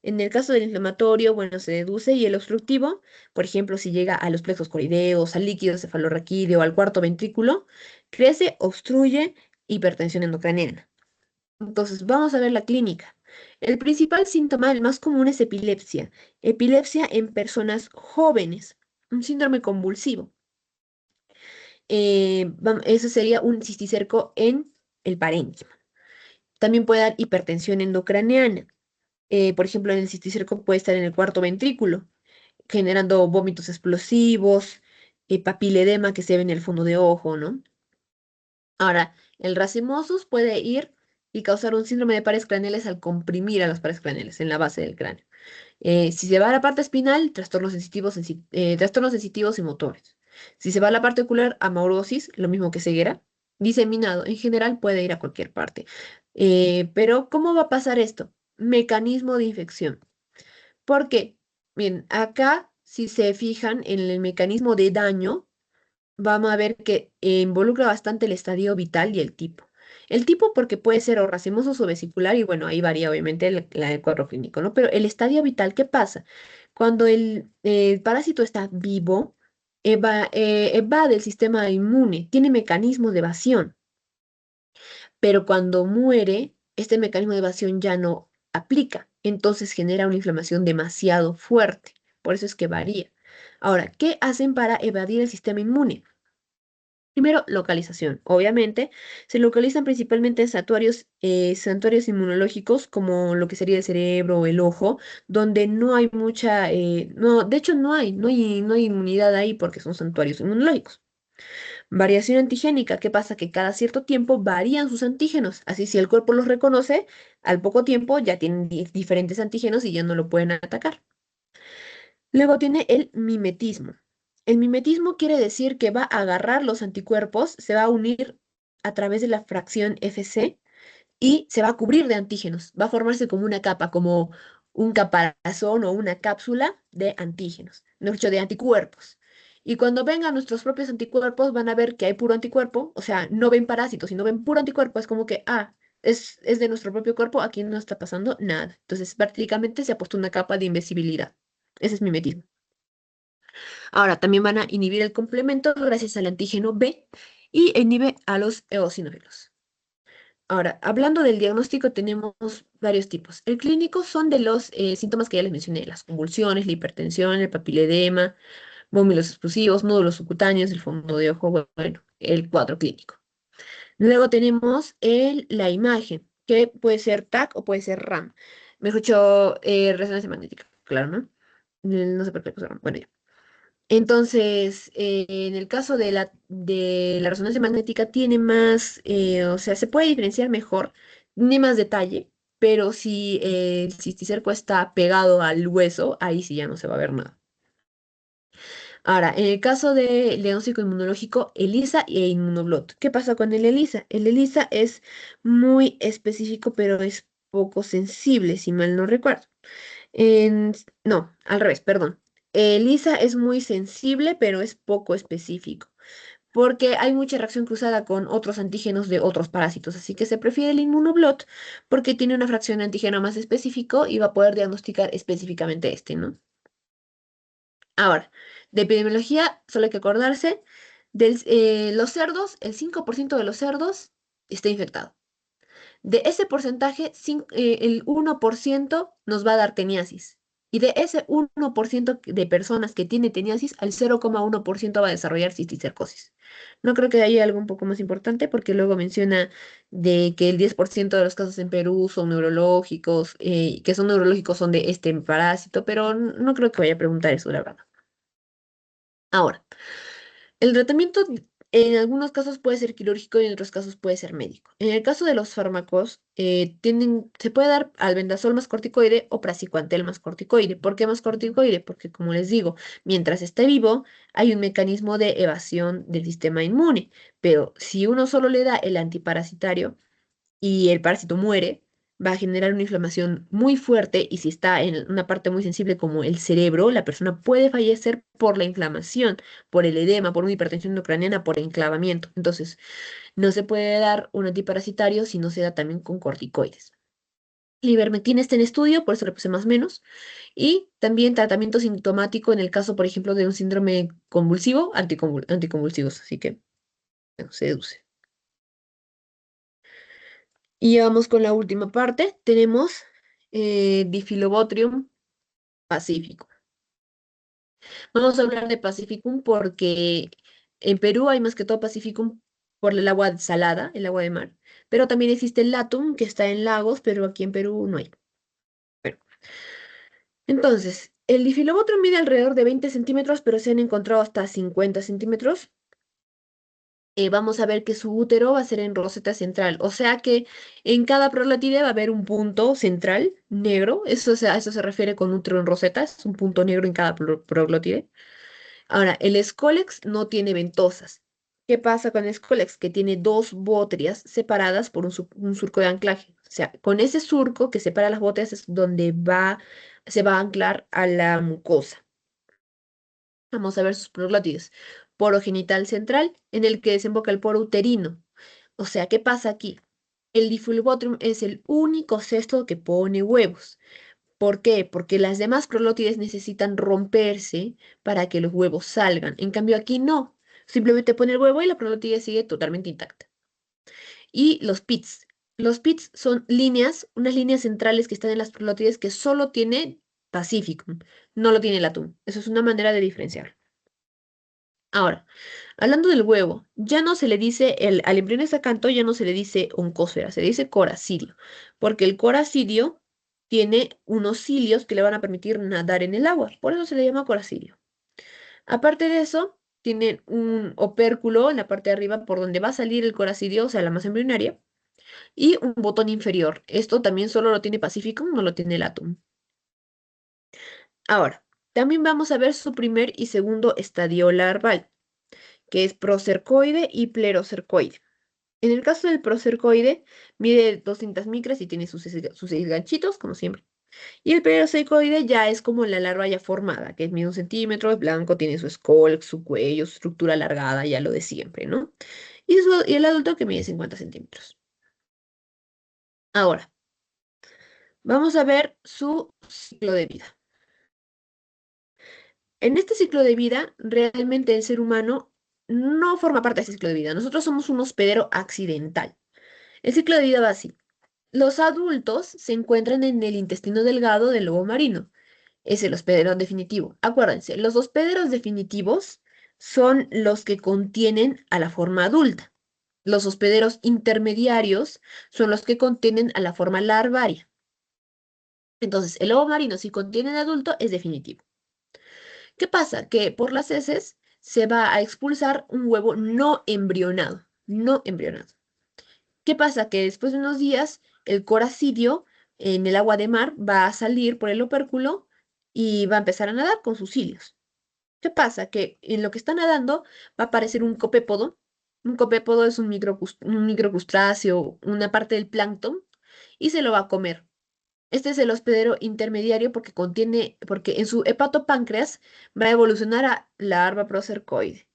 En el caso del inflamatorio, bueno, se deduce y el obstructivo, por ejemplo, si llega a los plexos coroideos, al líquido cefalorraquídeo, al cuarto ventrículo, crece, obstruye, hipertensión endocraniana. Entonces, vamos a ver la clínica. El principal síntoma, el más común, es epilepsia en personas jóvenes, un síndrome convulsivo. Eso sería un cisticerco en el parénquima. También puede dar hipertensión endocraniana. Por ejemplo, en el cisticerco puede estar en el cuarto ventrículo, generando vómitos explosivos, papiledema que se ve en el fondo de ojo, ¿no? Ahora, el racemosus puede ir y causar un síndrome de pares craneales al comprimir a las pares craneales en la base del cráneo. Si se va a la parte espinal, trastornos sensitivos y motores. Si se va a la parte ocular, amaurosis, lo mismo que ceguera. Diseminado, en general puede ir a cualquier parte. Pero, ¿cómo va a pasar esto? Mecanismo de infección. ¿Por qué? Bien, acá, si se fijan en el mecanismo de daño, vamos a ver que involucra bastante el estadio vital y el tipo. El tipo porque puede ser o racemoso o vesicular y bueno, ahí varía obviamente el cuadro clínico, ¿no? Pero el estadio vital, ¿qué pasa? Cuando el parásito está vivo, evade el sistema inmune, tiene mecanismos de evasión, pero cuando muere, este mecanismo de evasión ya no aplica, entonces genera una inflamación demasiado fuerte, por eso es que varía. Ahora, ¿qué hacen para evadir el sistema inmune? Primero, localización. Obviamente, se localizan principalmente en santuarios inmunológicos, como lo que sería el cerebro o el ojo, donde no hay mucha, no, de hecho no hay inmunidad ahí porque son santuarios inmunológicos. Variación antigénica, ¿qué pasa? Que cada cierto tiempo varían sus antígenos. Así, si el cuerpo los reconoce, al poco tiempo ya tienen diferentes antígenos y ya no lo pueden atacar. Luego tiene el mimetismo. El mimetismo quiere decir que va a agarrar los anticuerpos, se va a unir a través de la fracción Fc y se va a cubrir de antígenos. Va a formarse como una capa, como un caparazón o una cápsula de antígenos, mejor dicho, de anticuerpos. Y cuando vengan nuestros propios anticuerpos, van a ver que hay puro anticuerpo, o sea, no ven parásitos, sino ven puro anticuerpo. Es como que, es de nuestro propio cuerpo, aquí no está pasando nada. Entonces, prácticamente se ha puesto una capa de invisibilidad. Ese es mi mecanismo. Ahora, también van a inhibir el complemento gracias al antígeno B y inhibe a los eosinófilos. Ahora, hablando del diagnóstico, tenemos varios tipos. El clínico son de los síntomas que ya les mencioné, las convulsiones, la hipertensión, el papiledema, vómitos explosivos, nódulos subcutáneos, el fondo de ojo, bueno, el cuadro clínico. Luego tenemos la imagen, que puede ser TAC o puede ser RAM. Mejor dicho, resonancia magnética, claro, ¿no? No sé por qué le puse RAM. Bueno, ya. Entonces, en el caso de la resonancia magnética tiene más, o sea, se puede diferenciar mejor, tiene más detalle, pero si el cisticerco está pegado al hueso, ahí sí ya no se va a ver nada. Ahora, en el caso del diagnóstico inmunológico, ELISA e inmunoblot. ¿Qué pasa con el ELISA? El ELISA es muy específico, pero es poco sensible, si mal no recuerdo. No, al revés, perdón. ELISA es muy sensible, pero es poco específico, porque hay mucha reacción cruzada con otros antígenos de otros parásitos, así que se prefiere el inmunoblot porque tiene una fracción de antígeno más específico y va a poder diagnosticar específicamente este, ¿no? Ahora, de epidemiología, solo hay que acordarse, los cerdos, el 5% de los cerdos está infectado. De ese porcentaje, el 1% nos va a dar teniasis. Y de ese 1% de personas que tiene teniasis, al 0,1% va a desarrollar cisticercosis. No creo que haya algo un poco más importante porque luego menciona de que el 10% de los casos en Perú son neurológicos, que son neurológicos son de este parásito, pero no creo que vaya a preguntar eso, la verdad. Ahora, el tratamiento en algunos casos puede ser quirúrgico y en otros casos puede ser médico. En el caso de los fármacos, se puede dar albendazol más corticoide o praziquantel más corticoide. ¿Por qué más corticoide? Porque, como les digo, mientras esté vivo, hay un mecanismo de evasión del sistema inmune. Pero si uno solo le da el antiparasitario, y el parásito muere, va a generar una inflamación muy fuerte y si está en una parte muy sensible como el cerebro, la persona puede fallecer por la inflamación, por el edema, por una hipertensión ucraniana, por enclavamiento. Entonces, no se puede dar un antiparasitario si no se da también con corticoides. La ivermectina está en estudio, por eso le puse más menos. Y también tratamiento sintomático en el caso, por ejemplo, de un síndrome convulsivo, anticonvulsivos. Así que, bueno, se deduce. Y ya vamos con la última parte. Tenemos Difilobotrium pacificum. Vamos a hablar de pacificum porque en Perú hay más que todo pacificum por el agua salada, el agua de mar. Pero también existe el latum que está en lagos, pero aquí en Perú no hay. Bueno, entonces, el Difilobotrium mide alrededor de 20 centímetros, pero se han encontrado hasta 50 centímetros. Vamos a ver que su útero va a ser en roseta central, o sea que en cada prolátide va a haber un punto central negro, a eso se refiere con útero en roseta, es un punto negro en cada prolátide. Ahora, el escólex no tiene ventosas. ¿Qué pasa con el escólex? Que tiene dos bótrias separadas por un surco de anclaje. O sea, con ese surco que separa las bótrias es donde se va a anclar a la mucosa. Vamos a ver sus prolótides. Poro genital central, en el que desemboca el poro uterino. O sea, ¿qué pasa aquí? El Difulbotrium es el único cesto que pone huevos. ¿Por qué? Porque las demás prolótides necesitan romperse para que los huevos salgan. En cambio, aquí no. Simplemente pone el huevo y la prolótide sigue totalmente intacta. Y los pits. Los pits son unas líneas centrales que están en las prolótides que solo tiene Pacificum, no lo tiene el atún. Eso es una manera de diferenciar. Ahora, hablando del huevo, ya no se le dice, al embrión sacanto ya no se le dice oncósfera, se le dice coracidio, porque el coracidio tiene unos cilios que le van a permitir nadar en el agua, por eso se le llama coracidio. Aparte de eso, tiene un opérculo en la parte de arriba por donde va a salir el coracidio, o sea, la masa embrionaria, y un botón inferior. Esto también solo lo tiene Pacificum, no lo tiene el Atum. Ahora, también vamos a ver su primer y segundo estadio larval, que es procercoide y plerocercoide. En el caso del procercoide, mide 200 micras y tiene sus seis ganchitos, como siempre. Y el perioseicoide ya es como la larva ya formada, que es mide 1 centímetro, es blanco, tiene su escolta, su cuello, su estructura alargada, ya lo de siempre, ¿no? Y el adulto que mide 50 centímetros. Ahora, vamos a ver su ciclo de vida. En este ciclo de vida, realmente el ser humano no forma parte de ese ciclo de vida. Nosotros somos un hospedero accidental. El ciclo de vida va así. Los adultos se encuentran en el intestino delgado del lobo marino. Es el hospedero definitivo. Acuérdense, los hospederos definitivos son los que contienen a la forma adulta. Los hospederos intermediarios son los que contienen a la forma larvaria. Entonces, el lobo marino, si contiene de adulto, es definitivo. ¿Qué pasa? Que por las heces se va a expulsar un huevo no embrionado. No embrionado. ¿Qué pasa? Que después de unos días, el coracidio en el agua de mar va a salir por el opérculo y va a empezar a nadar con sus cilios. ¿Qué pasa? Que en lo que está nadando va a aparecer un copépodo. Un copépodo es un microcrustáceo, una parte del plancton, y se lo va a comer. Este es el hospedero intermediario porque en su hepatopáncreas va a evolucionar a larva procercoide.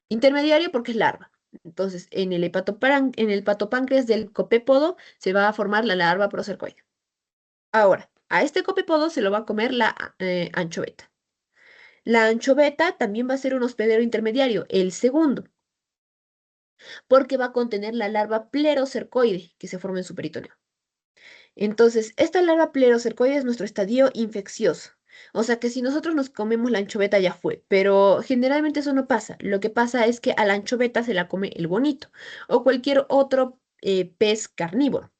Intermediario porque es larva. Entonces, en el hepatopáncreas del copépodo se va a formar la larva procercoide. Ahora, a este copépodo se lo va a comer la anchoveta. La anchoveta también va a ser un hospedero intermediario, el segundo, porque va a contener la larva plerocercoide que se forma en su peritoneo. Entonces, esta larva plerocercoide es nuestro estadio infeccioso. O sea que si nosotros nos comemos la anchoveta ya fue, pero generalmente eso no pasa. Lo que pasa es que a la anchoveta se la come el bonito o cualquier otro pez carnívoro.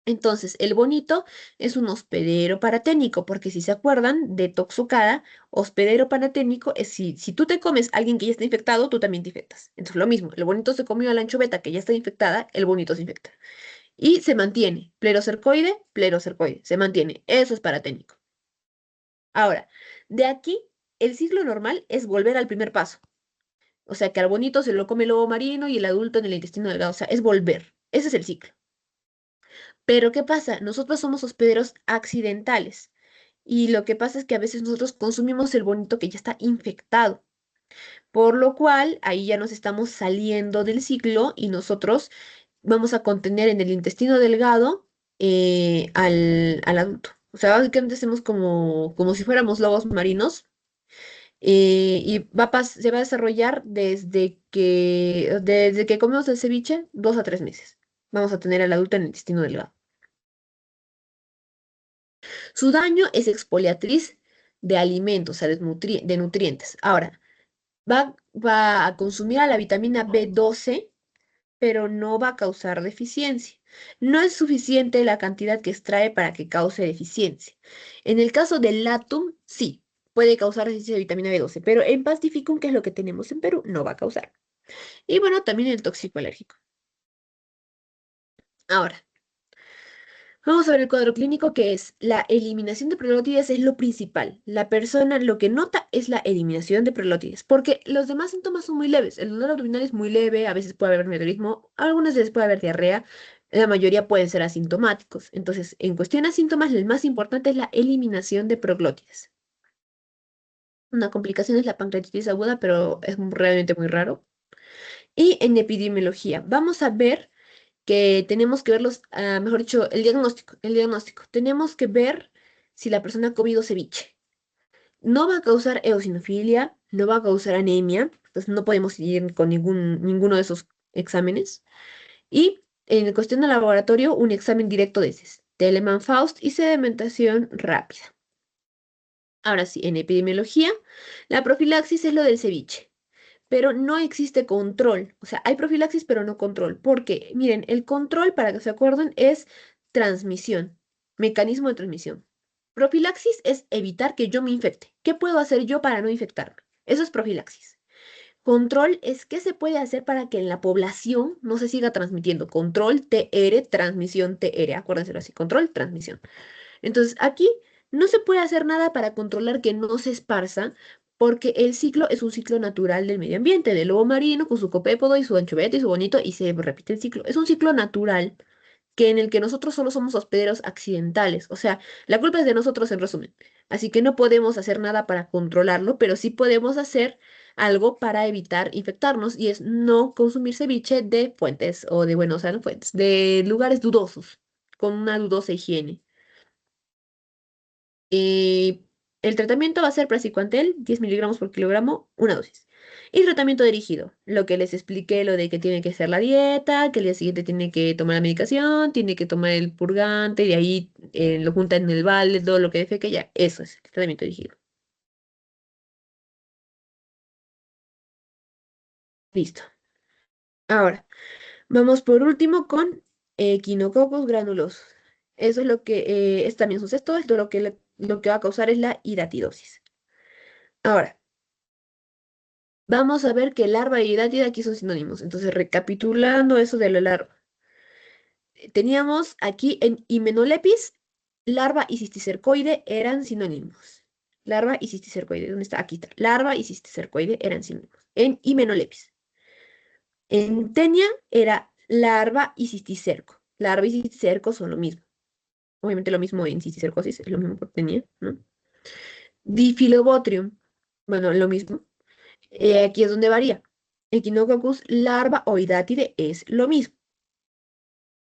Entonces, el bonito es un hospedero paraténico, porque si se acuerdan de toxocada, hospedero paraténico es si tú te comes a alguien que ya está infectado, tú también te infectas. Entonces, lo mismo, el bonito se comió a la anchoveta que ya está infectada, el bonito se infecta. Y se mantiene. Plerocercoide, plerocercoide. Se mantiene. Eso es paraténico. Ahora, de aquí, el ciclo normal es volver al primer paso. O sea, que al bonito se lo come el lobo marino y el adulto en el intestino delgado. O sea, es volver. Ese es el ciclo. Pero ¿qué pasa? Nosotros somos hospederos accidentales. Y lo que pasa es que a veces nosotros consumimos el bonito que ya está infectado. Por lo cual, ahí ya nos estamos saliendo del ciclo y nosotros vamos a contener en el intestino delgado al adulto. O sea, básicamente hacemos como si fuéramos lobos marinos y se va a desarrollar desde que comemos el ceviche, 2 a 3 meses. Vamos a tener al adulto en el intestino delgado. Su daño es exfoliatriz de alimentos, o sea, de nutrientes. Ahora, va a consumir a la vitamina B12, pero no va a causar deficiencia. No es suficiente la cantidad que extrae para que cause deficiencia. En el caso del Latum, sí, puede causar deficiencia de vitamina B12, pero en Pastificum, que es lo que tenemos en Perú, no va a causar. Y bueno, también el tóxico alérgico. Ahora, vamos a ver el cuadro clínico que es la eliminación de prolótides es lo principal. La persona lo que nota es la eliminación de prolótides, porque los demás síntomas son muy leves. El dolor abdominal es muy leve, a veces puede haber meteorismo, algunas veces puede haber diarrea, la mayoría pueden ser asintomáticos. Entonces, en cuestión a síntomas, el más importante es la eliminación de proglótides. Una complicación es la pancreatitis aguda, pero es realmente muy raro. Y en epidemiología, vamos a ver que tenemos que verlos, mejor dicho, el diagnóstico. Tenemos que ver si la persona ha comido ceviche. No va a causar eosinofilia, no va a causar anemia, entonces no podemos ir con ninguno de esos exámenes. Y en cuestión de laboratorio, un examen directo de heces, Telemann-Faust y sedimentación rápida. Ahora sí, en epidemiología, la profilaxis es lo del ceviche, pero no existe control. O sea, hay profilaxis, pero no control. Porque, miren, el control, para que se acuerden, es transmisión, mecanismo de transmisión. Profilaxis es evitar que yo me infecte. ¿Qué puedo hacer yo para no infectarme? Eso es profilaxis. Control es qué se puede hacer para que en la población no se siga transmitiendo. Control TR, transmisión TR. Acuérdenselo así, control, transmisión. Entonces, aquí no se puede hacer nada para controlar que no se esparza, porque el ciclo es un ciclo natural del medio ambiente, del lobo marino con su copépodo y su anchoveta y su bonito, y se repite el ciclo. Es un ciclo natural. que en el que nosotros solo somos hospederos accidentales. O sea, la culpa es de nosotros en resumen. Así que no podemos hacer nada para controlarlo, pero sí podemos hacer algo para evitar infectarnos y es no consumir ceviche de fuentes o de, bueno, o sea, no fuentes, de lugares dudosos, con una dudosa higiene. Y el tratamiento va a ser praziquantel, 10 miligramos por kilogramo, una dosis. Y tratamiento dirigido, lo que les expliqué, lo de que tiene que hacer la dieta, que el día siguiente tiene que tomar la medicación, tiene que tomar el purgante, y ahí lo junta en el balde, todo lo que defeque, ya, eso es el tratamiento dirigido. Listo. Ahora, vamos por último con Echinococcus granulosos. Eso es lo que es también su cesto, esto lo que va a causar es la hidatidosis. Ahora, vamos a ver que larva y hidátida aquí son sinónimos. Entonces, recapitulando eso de la larva. Teníamos aquí en Hymenopletis, larva y cisticercoide eran sinónimos. Larva y cisticercoide, ¿dónde está? Aquí está. Larva y cisticercoide eran sinónimos. En Hymenopletis. En Tenia era larva y cisticerco. Larva y cisticerco son lo mismo. Obviamente lo mismo en cisticercosis, es lo mismo que Tenia, ¿no? Diphyllobotrium, bueno, lo mismo. Aquí es donde varía. Echinococcus larva o hidátide es lo mismo.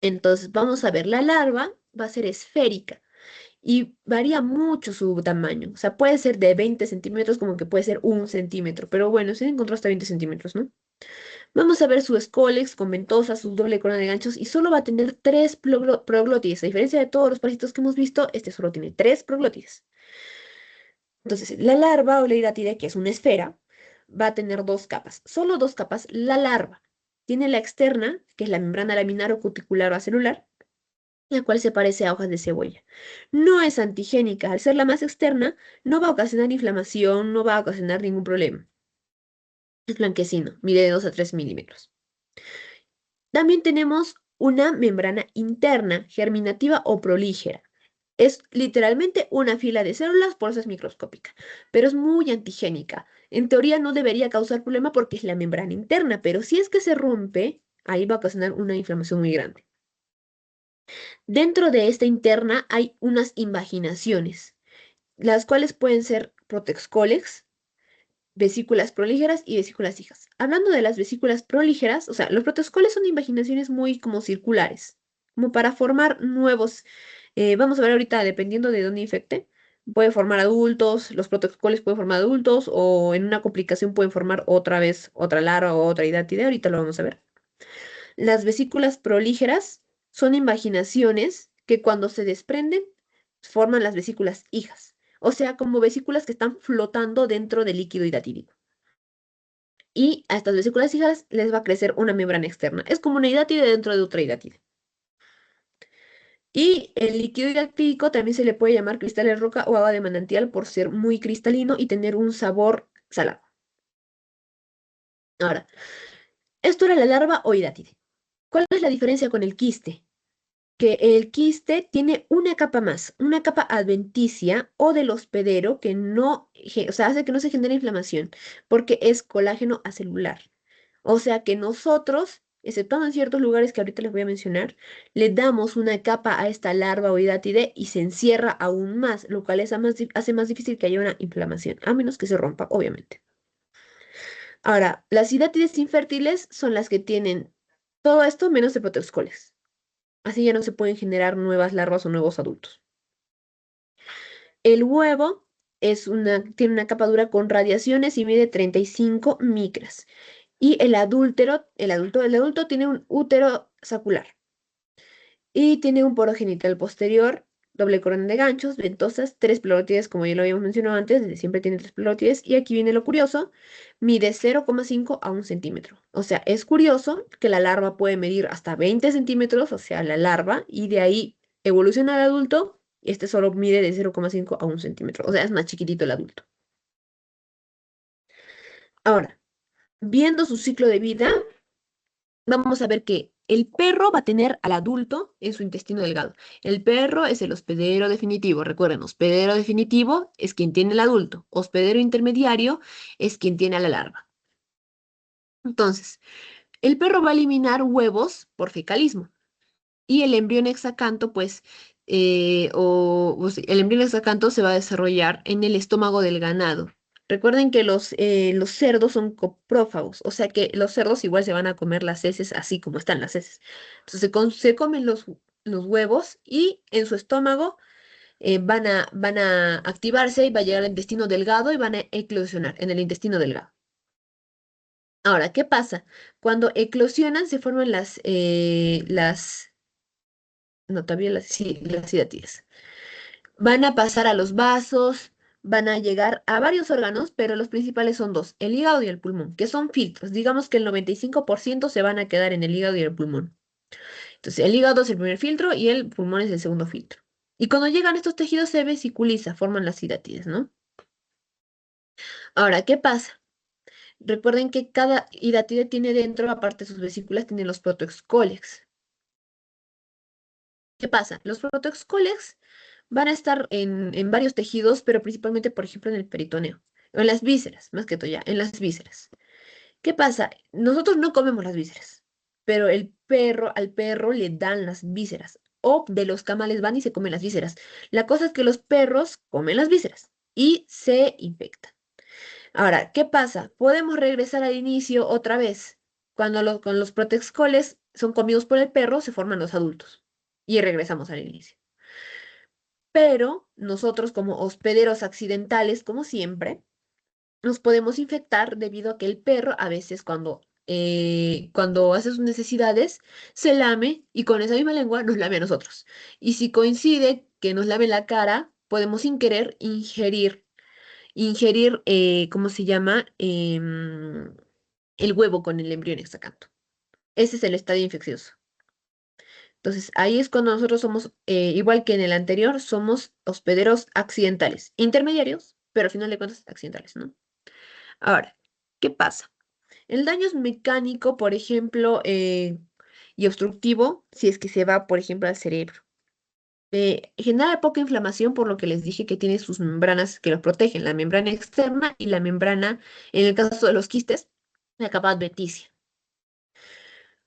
Entonces, vamos a ver, la larva va a ser esférica y varía mucho su tamaño. O sea, puede ser de 20 centímetros como que puede ser 1 centímetro, pero bueno, se encontró hasta 20 centímetros, ¿no? Vamos a ver su escólex con ventosas, su doble corona de ganchos y solo va a tener tres proglótides. A diferencia de todos los parásitos que hemos visto, este solo tiene tres proglótides. Entonces, la larva o la hidratide, que es una esfera, va a tener dos capas, solo dos capas. La larva tiene la externa, que es la membrana laminar o cuticular o acelular, la cual se parece a hojas de cebolla. No es antigénica, al ser la más externa, no va a ocasionar inflamación, no va a ocasionar ningún problema. Es blanquecino, mide de 2 a 3 milímetros. También tenemos una membrana interna, germinativa o prolígera. Es literalmente una fila de células, por eso es microscópica, pero es muy antigénica. En teoría no debería causar problema porque es la membrana interna, pero si es que se rompe, ahí va a ocasionar una inflamación muy grande. Dentro de esta interna hay unas invaginaciones, las cuales pueden ser protexcolex, vesículas prolígeras y vesículas hijas. Hablando de las vesículas prolígeras, o sea, los protexcoles son invaginaciones muy como circulares, como para formar nuevos. Vamos a ver ahorita, dependiendo de dónde infecte, puede formar adultos, los protexcoles pueden formar adultos, o en una complicación pueden formar otra vez otra larva o otra hidátide. Ahorita lo vamos a ver. Las vesículas prolígeras son invaginaciones que cuando se desprenden forman las vesículas hijas, o sea, como vesículas que están flotando dentro del líquido hidatídico. Y a estas vesículas hijas les va a crecer una membrana externa. Es como una hidátide dentro de otra hidátide. Y el líquido hidatídico también se le puede llamar cristal de roca o agua de manantial por ser muy cristalino y tener un sabor salado. Ahora, esto era la larva o hidátide. ¿Cuál es la diferencia con el quiste? Que el quiste tiene una capa más, una capa adventicia o del hospedero que no, o sea, hace que no se genere inflamación, porque es colágeno acelular. O sea que nosotros, exceptuando en ciertos lugares que ahorita les voy a mencionar, le damos una capa a esta larva o hidátide y se encierra aún más, lo cual hace más difícil que haya una inflamación, a menos que se rompa, obviamente. Ahora, las hidátides infértiles son las que tienen todo esto menos el protoscoles. Así ya no se pueden generar nuevas larvas o nuevos adultos. El huevo tiene una capa dura con radiaciones y mide 35 micras. Y el adulto tiene un útero sacular y tiene un poro genital posterior, doble corona de ganchos, ventosas, tres plerótides, como ya lo habíamos mencionado antes, desde siempre tiene tres plerótides. Y aquí viene lo curioso, mide 0,5 a 1 centímetro. O sea, es curioso que la larva puede medir hasta 20 centímetros, o sea, la larva, y de ahí evoluciona al adulto, y este solo mide de 0,5 a 1 centímetro. O sea, es más chiquitito el adulto. Ahora, viendo su ciclo de vida, vamos a ver que el perro va a tener al adulto en su intestino delgado. El perro es el hospedero definitivo. Recuerden, hospedero definitivo es quien tiene el adulto. Hospedero intermediario es quien tiene a la larva. Entonces, el perro va a eliminar huevos por fecalismo. Y el embrión hexacanto, pues, el embrión hexacanto se va a desarrollar en el estómago del ganado. Recuerden que los cerdos son coprófagos, o sea que los cerdos igual se van a comer las heces así como están las heces. Entonces se comen los huevos y en su estómago van a activarse y va a llegar al intestino delgado y van a eclosionar en el intestino delgado. Ahora, ¿qué pasa? Cuando eclosionan se forman no, todavía sí, las hidratidas. Van a pasar a los vasos, van a llegar a varios órganos, pero los principales son dos, el hígado y el pulmón, que son filtros. Digamos que el 95% se van a quedar en el hígado y el pulmón. Entonces, el hígado es el primer filtro y el pulmón es el segundo filtro. Y cuando llegan estos tejidos se vesiculiza, forman las hidratidas, ¿no? Ahora, ¿qué pasa? Recuerden que cada hidatida tiene dentro, aparte de sus vesículas, tiene los protoexcolex. ¿Qué pasa? Los protoexcolex van a estar en varios tejidos, pero principalmente, por ejemplo, en el peritoneo, o en las vísceras, más que todo ya, en las vísceras. ¿Qué pasa? Nosotros no comemos las vísceras, pero al perro le dan las vísceras, o de los camales van y se comen las vísceras. La cosa es que los perros comen las vísceras y se infectan. Ahora, ¿qué pasa? Podemos regresar al inicio otra vez. Cuando con los protexcoles son comidos por el perro, se forman los adultos y regresamos al inicio. Pero nosotros como hospederos accidentales, como siempre, nos podemos infectar debido a que el perro a veces cuando hace sus necesidades se lame y con esa misma lengua nos lame a nosotros. Y si coincide que nos lame la cara, podemos sin querer ingerir, ¿cómo se llama? El huevo con el embrión exacto. Ese es el estadio infeccioso. Entonces, ahí es cuando nosotros somos, igual que en el anterior, somos hospederos accidentales, intermediarios, pero al final de cuentas accidentales, ¿no? Ahora, ¿qué pasa? El daño es mecánico, por ejemplo, y obstructivo, si es que se va, por ejemplo, al cerebro. Genera poca inflamación, por lo que les dije que tiene sus membranas que los protegen, la membrana externa y la membrana, en el caso de los quistes, la capa adventicia.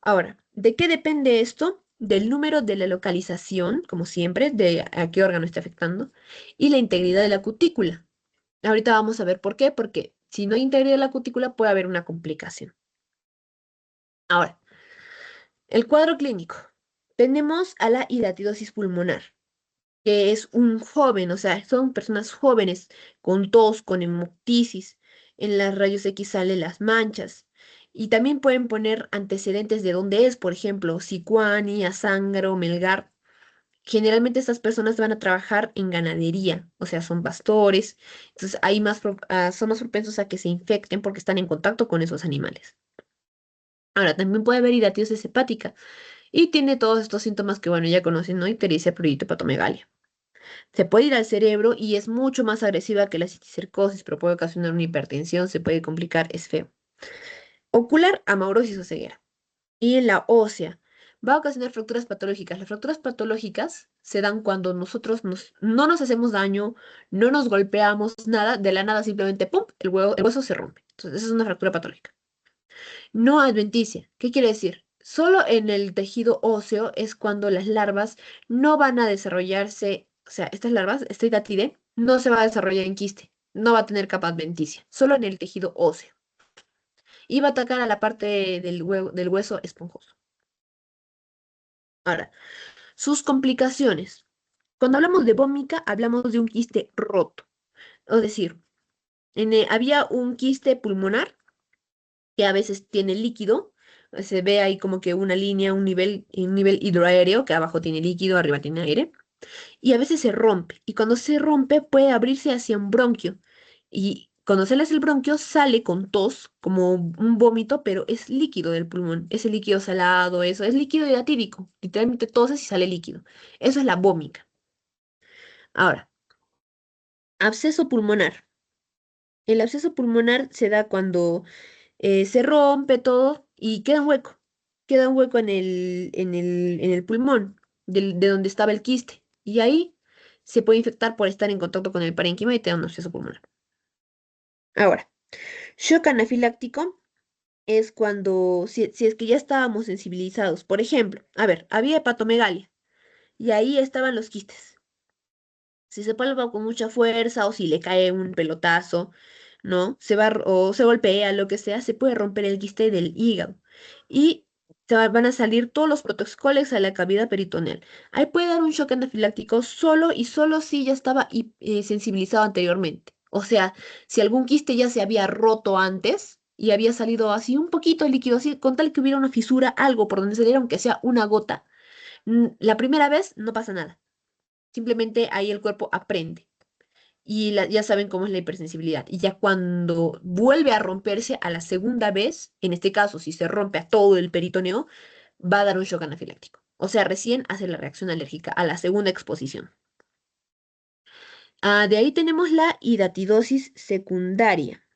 Ahora, ¿de qué depende esto? Del número de la localización, como siempre, de a qué órgano está afectando, y la integridad de la cutícula. Ahorita vamos a ver por qué, porque si no hay integridad de la cutícula puede haber una complicación. Ahora, el cuadro clínico. Tenemos a la hidatidosis pulmonar, que es un joven, o sea, son personas jóvenes con tos, con hemoptisis. En las rayos X salen las manchas. Y también pueden poner antecedentes de dónde es, por ejemplo, Sicuani, Azángaro, Melgar. Generalmente estas personas van a trabajar en ganadería, o sea, son pastores. Entonces, son más propensos a que se infecten porque están en contacto con esos animales. Ahora, también puede haber hidatidosis hepática y tiene todos estos síntomas que, bueno, ya conocen, ¿no? Ictericia, prurito, hepatomegalia. Se puede ir al cerebro y es mucho más agresiva que la cisticercosis, pero puede ocasionar una hipertensión, se puede complicar, es feo. Ocular, amaurosis o ceguera. Y en la ósea, va a ocasionar fracturas patológicas. Las fracturas patológicas se dan cuando nosotros no nos hacemos daño, no nos golpeamos, nada, de la nada simplemente, ¡pum!, el hueso se rompe. Entonces, esa es una fractura patológica. No adventicia. ¿Qué quiere decir? Solo en el tejido óseo es cuando las larvas no van a desarrollarse, o sea, estas larvas, esta hidatide, no se va a desarrollar en quiste, no va a tener capa adventicia, solo en el tejido óseo. Y va a atacar a la parte del hueso esponjoso. Ahora, sus complicaciones. Cuando hablamos de vómica, hablamos de un quiste roto. Es decir, había un quiste pulmonar que a veces tiene líquido. Se ve ahí como que una línea, un nivel hidroaéreo, que abajo tiene líquido, arriba tiene aire. Y a veces se rompe. Y cuando se rompe puede abrirse hacia un bronquio. Y cuando sale el bronquio sale con tos, como un vómito, pero es líquido del pulmón. Ese líquido salado, eso, es líquido hidatídico. Literalmente toses y sale líquido. Eso es la vómica. Ahora, absceso pulmonar. El absceso pulmonar se da cuando se rompe todo y queda un hueco. Queda un hueco en el pulmón, de donde estaba el quiste. Y ahí se puede infectar por estar en contacto con el parénquima y te da un absceso pulmonar. Ahora, shock anafiláctico. es cuando, si es que ya estábamos sensibilizados. Por ejemplo, a ver, había hepatomegalia y ahí estaban los quistes. Si se palpa con mucha fuerza o si le cae un pelotazo, ¿no? O se golpea, lo que sea, se puede romper el quiste del hígado y van a salir todos los protocoles a la cavidad peritoneal. Ahí puede dar un shock anafiláctico solo y solo si ya estaba sensibilizado anteriormente. O sea, si algún quiste ya se había roto antes y había salido así un poquito de líquido, así, con tal que hubiera una fisura, algo por donde saliera, aunque sea una gota, la primera vez no pasa nada. Simplemente ahí el cuerpo aprende y ya saben cómo es la hipersensibilidad. Y ya cuando vuelve a romperse a la segunda vez, en este caso, si se rompe a todo el peritoneo, va a dar un shock anafiláctico. O sea, recién hace la reacción alérgica a la segunda exposición. De ahí tenemos la hidatidosis secundaria.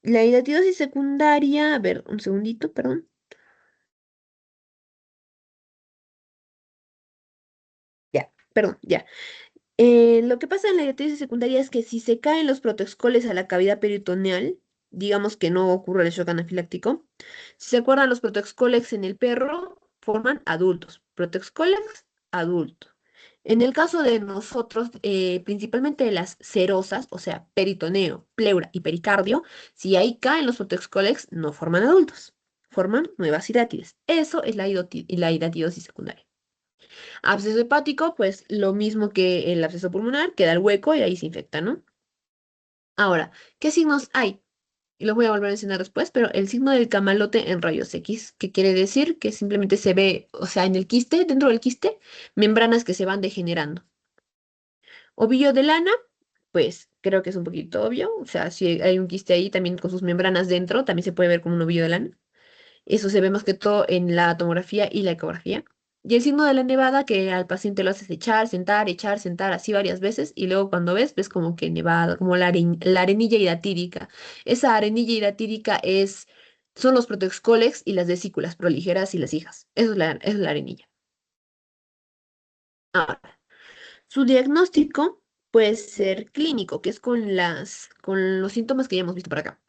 La hidatidosis secundaria, a ver, un segundito, perdón. Ya, perdón, ya. Lo que pasa en la hidatidosis secundaria es que si se caen los protocoles a la cavidad peritoneal, digamos que no ocurre el shock anafiláctico. Si se acuerdan, los protocoles en el perro forman adultos. Protocoles, adulto. En el caso de nosotros, principalmente de las serosas, o sea, peritoneo, pleura y pericardio, si ahí caen los protocoles, no forman adultos, forman nuevas hidátides. Eso es la hidatidosis secundaria. Absceso hepático, pues lo mismo que el absceso pulmonar, queda el hueco y ahí se infecta, ¿no? Ahora, ¿qué signos hay? Y los voy a volver a enseñar después, pero el signo del camalote en rayos X, que quiere decir que simplemente se ve, o sea, en el quiste, dentro del quiste, membranas que se van degenerando. Ovillo de lana, pues creo que es un poquito obvio, o sea, si hay un quiste ahí también con sus membranas dentro, también se puede ver como un ovillo de lana. Eso se ve más que todo en la tomografía y la ecografía. Y el signo de la nevada, que al paciente lo haces echar, sentar, así varias veces, y luego cuando ves como que nevada, como la arenilla hidatídica. Esa arenilla hidatídica son los protoxcólex y las vesículas proligeras y las hijas. Eso es la arenilla. Ahora, su diagnóstico puede ser clínico, que es con los síntomas que ya hemos visto por acá.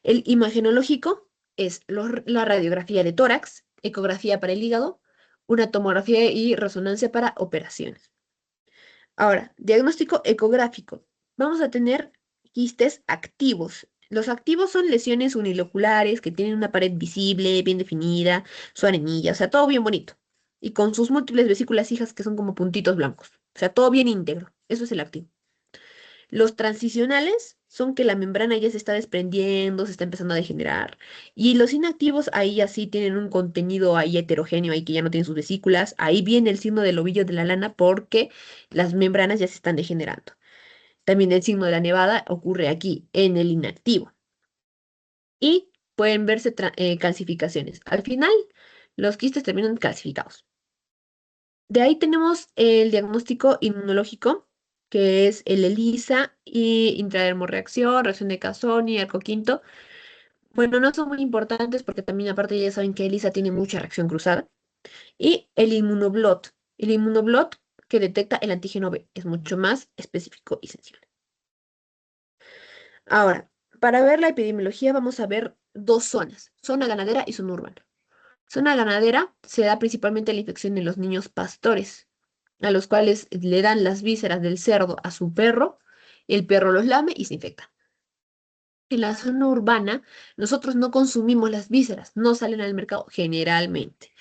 El imagenológico es la radiografía de tórax, ecografía para el hígado, una tomografía y resonancia para operaciones. Ahora, diagnóstico ecográfico. Vamos a tener quistes activos. Los activos son lesiones uniloculares que tienen una pared visible, bien definida, su arenilla, o sea, todo bien bonito. Y con sus múltiples vesículas hijas que son como puntitos blancos. O sea, todo bien íntegro. Eso es el activo. Los transicionales son que la membrana ya se está desprendiendo, se está empezando a degenerar. Y los inactivos ahí ya sí tienen un contenido ahí heterogéneo, ahí que ya no tienen sus vesículas. Ahí viene el signo del ovillo de la lana porque las membranas ya se están degenerando. También el signo de la nevada ocurre aquí, en el inactivo. Y pueden verse calcificaciones. Al final, los quistes terminan calcificados. De ahí tenemos el diagnóstico inmunológico, que es el ELISA y intradermorreacción, reacción de Casoni, arco quinto. Bueno, no son muy importantes porque también aparte ya saben que ELISA tiene mucha reacción cruzada. Y el inmunoblot. El inmunoblot que detecta el antígeno B es mucho más específico y sensible. Ahora, para ver la epidemiología vamos a ver dos zonas, zona ganadera y zona urbana. Zona ganadera se da principalmente la infección en los niños pastores, a los cuales le dan las vísceras del cerdo a su perro, el perro los lame y se infecta. En la zona urbana, nosotros no consumimos las vísceras, no salen al mercado generalmente.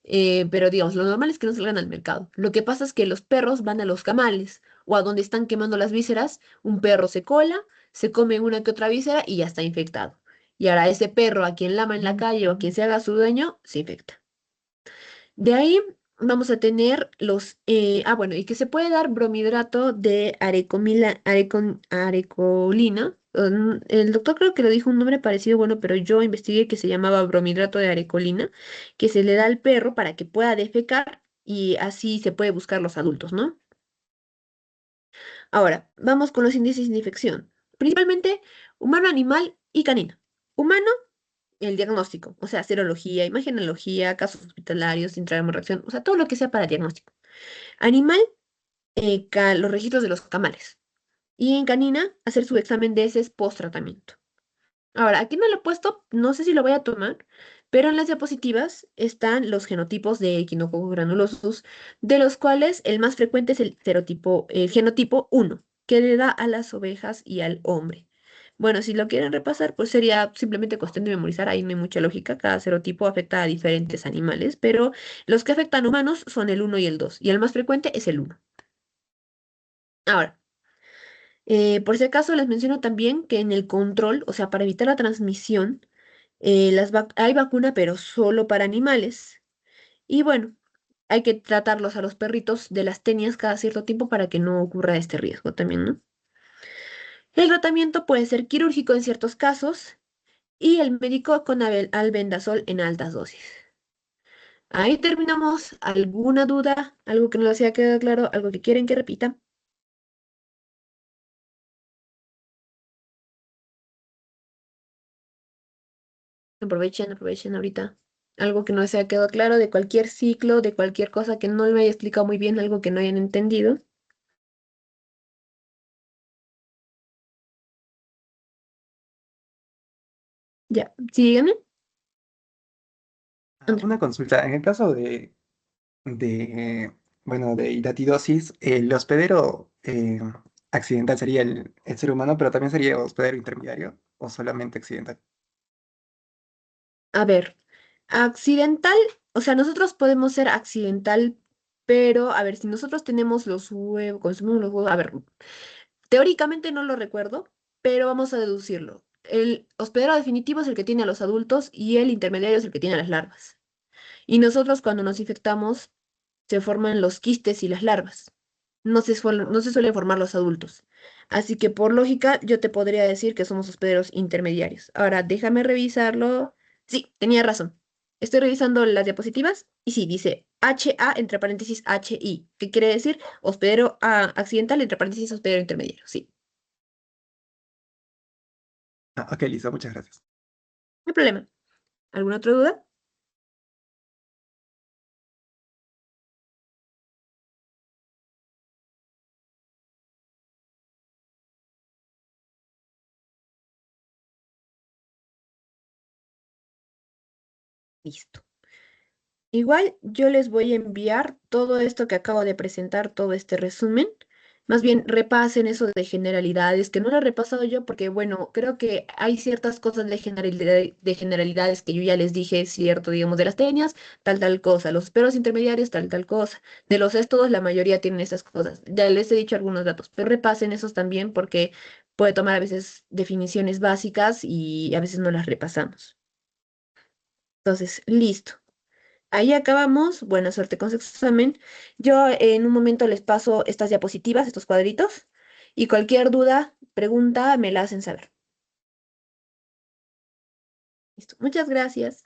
Pero digamos, lo normal es que no salgan al mercado. Lo que pasa es que los perros van a los camales o a donde están quemando las vísceras, un perro se cola, se come una que otra víscera y ya está infectado. Y ahora ese perro a quien lama en la calle o a quien se haga su dueño, se infecta. De ahí vamos a tener bueno, y que se puede dar bromidrato de arecolina. El doctor creo que le dijo un nombre parecido, bueno, pero yo investigué que se llamaba bromidrato de arecolina, que se le da al perro para que pueda defecar y así se puede buscar los adultos, ¿no? Ahora, vamos con los índices de infección. Principalmente humano, animal y canino. Humano, el diagnóstico, o sea, serología, imagenología, casos hospitalarios, intrahemorragia, o sea, todo lo que sea para diagnóstico. Animal, los registros de los camales. Y en canina, hacer su examen de heces post-tratamiento. Ahora, aquí no lo he puesto, no sé si lo voy a tomar, pero en las diapositivas están los genotipos de Echinococcus granulosus, de los cuales el más frecuente es el genotipo 1, que le da a las ovejas y al hombre. Bueno, si lo quieren repasar, pues sería simplemente cuestión de memorizar, ahí no hay mucha lógica, cada serotipo afecta a diferentes animales, pero los que afectan a humanos son el 1 y el 2, y el más frecuente es el 1. Ahora, por si acaso les menciono también que en el control, o sea, para evitar la transmisión, hay vacuna, pero solo para animales. Y bueno, hay que tratarlos a los perritos de las tenias cada cierto tiempo para que no ocurra este riesgo también, ¿no? El tratamiento puede ser quirúrgico en ciertos casos y el médico con albendazol en altas dosis. Ahí terminamos. ¿Alguna duda? ¿Algo que no les haya quedado claro? ¿Algo que quieren que repita? Aprovechen, aprovechen ahorita. Algo que no les haya quedado claro de cualquier ciclo, de cualquier cosa que no me haya explicado muy bien, algo que no hayan entendido. Ya, sí, díganme. André. Una consulta. En el caso de bueno, de hidatidosis, el hospedero accidental sería el ser humano, pero también sería hospedero intermediario o solamente accidental. A ver, accidental, o sea, nosotros podemos ser accidental, pero a ver, si nosotros tenemos los huevos, consumimos los huevos, a ver, teóricamente no lo recuerdo, pero vamos a deducirlo. El hospedero definitivo es el que tiene a los adultos y el intermediario es el que tiene a las larvas. Y nosotros cuando nos infectamos se forman los quistes y las larvas. No se suelen formar los adultos. Así que por lógica yo te podría decir que somos hospederos intermediarios. Ahora déjame revisarlo. Sí, tenía razón. Estoy revisando las diapositivas y sí, dice HA entre paréntesis HI, que quiere decir hospedero accidental entre paréntesis hospedero intermediario. Sí, Ah, ok, listo, muchas gracias. no hay problema. ¿Alguna otra duda? Listo. Igual yo les voy a enviar todo esto que acabo de presentar, todo este resumen. Más bien repasen eso de generalidades, que no lo he repasado yo porque, bueno, creo que hay ciertas cosas de generalidades que yo ya les dije, cierto, digamos, de las tenias, tal cosa, los peros intermediarios, tal cosa. De los éstodos, la mayoría tienen esas cosas. Ya les he dicho algunos datos, pero repasen esos también porque puede tomar a veces definiciones básicas y a veces no las repasamos. Entonces, listo. Ahí acabamos. Buena suerte con su examen. Yo en un momento les paso estas diapositivas, estos cuadritos, y cualquier duda, pregunta, me la hacen saber. Listo. Muchas gracias.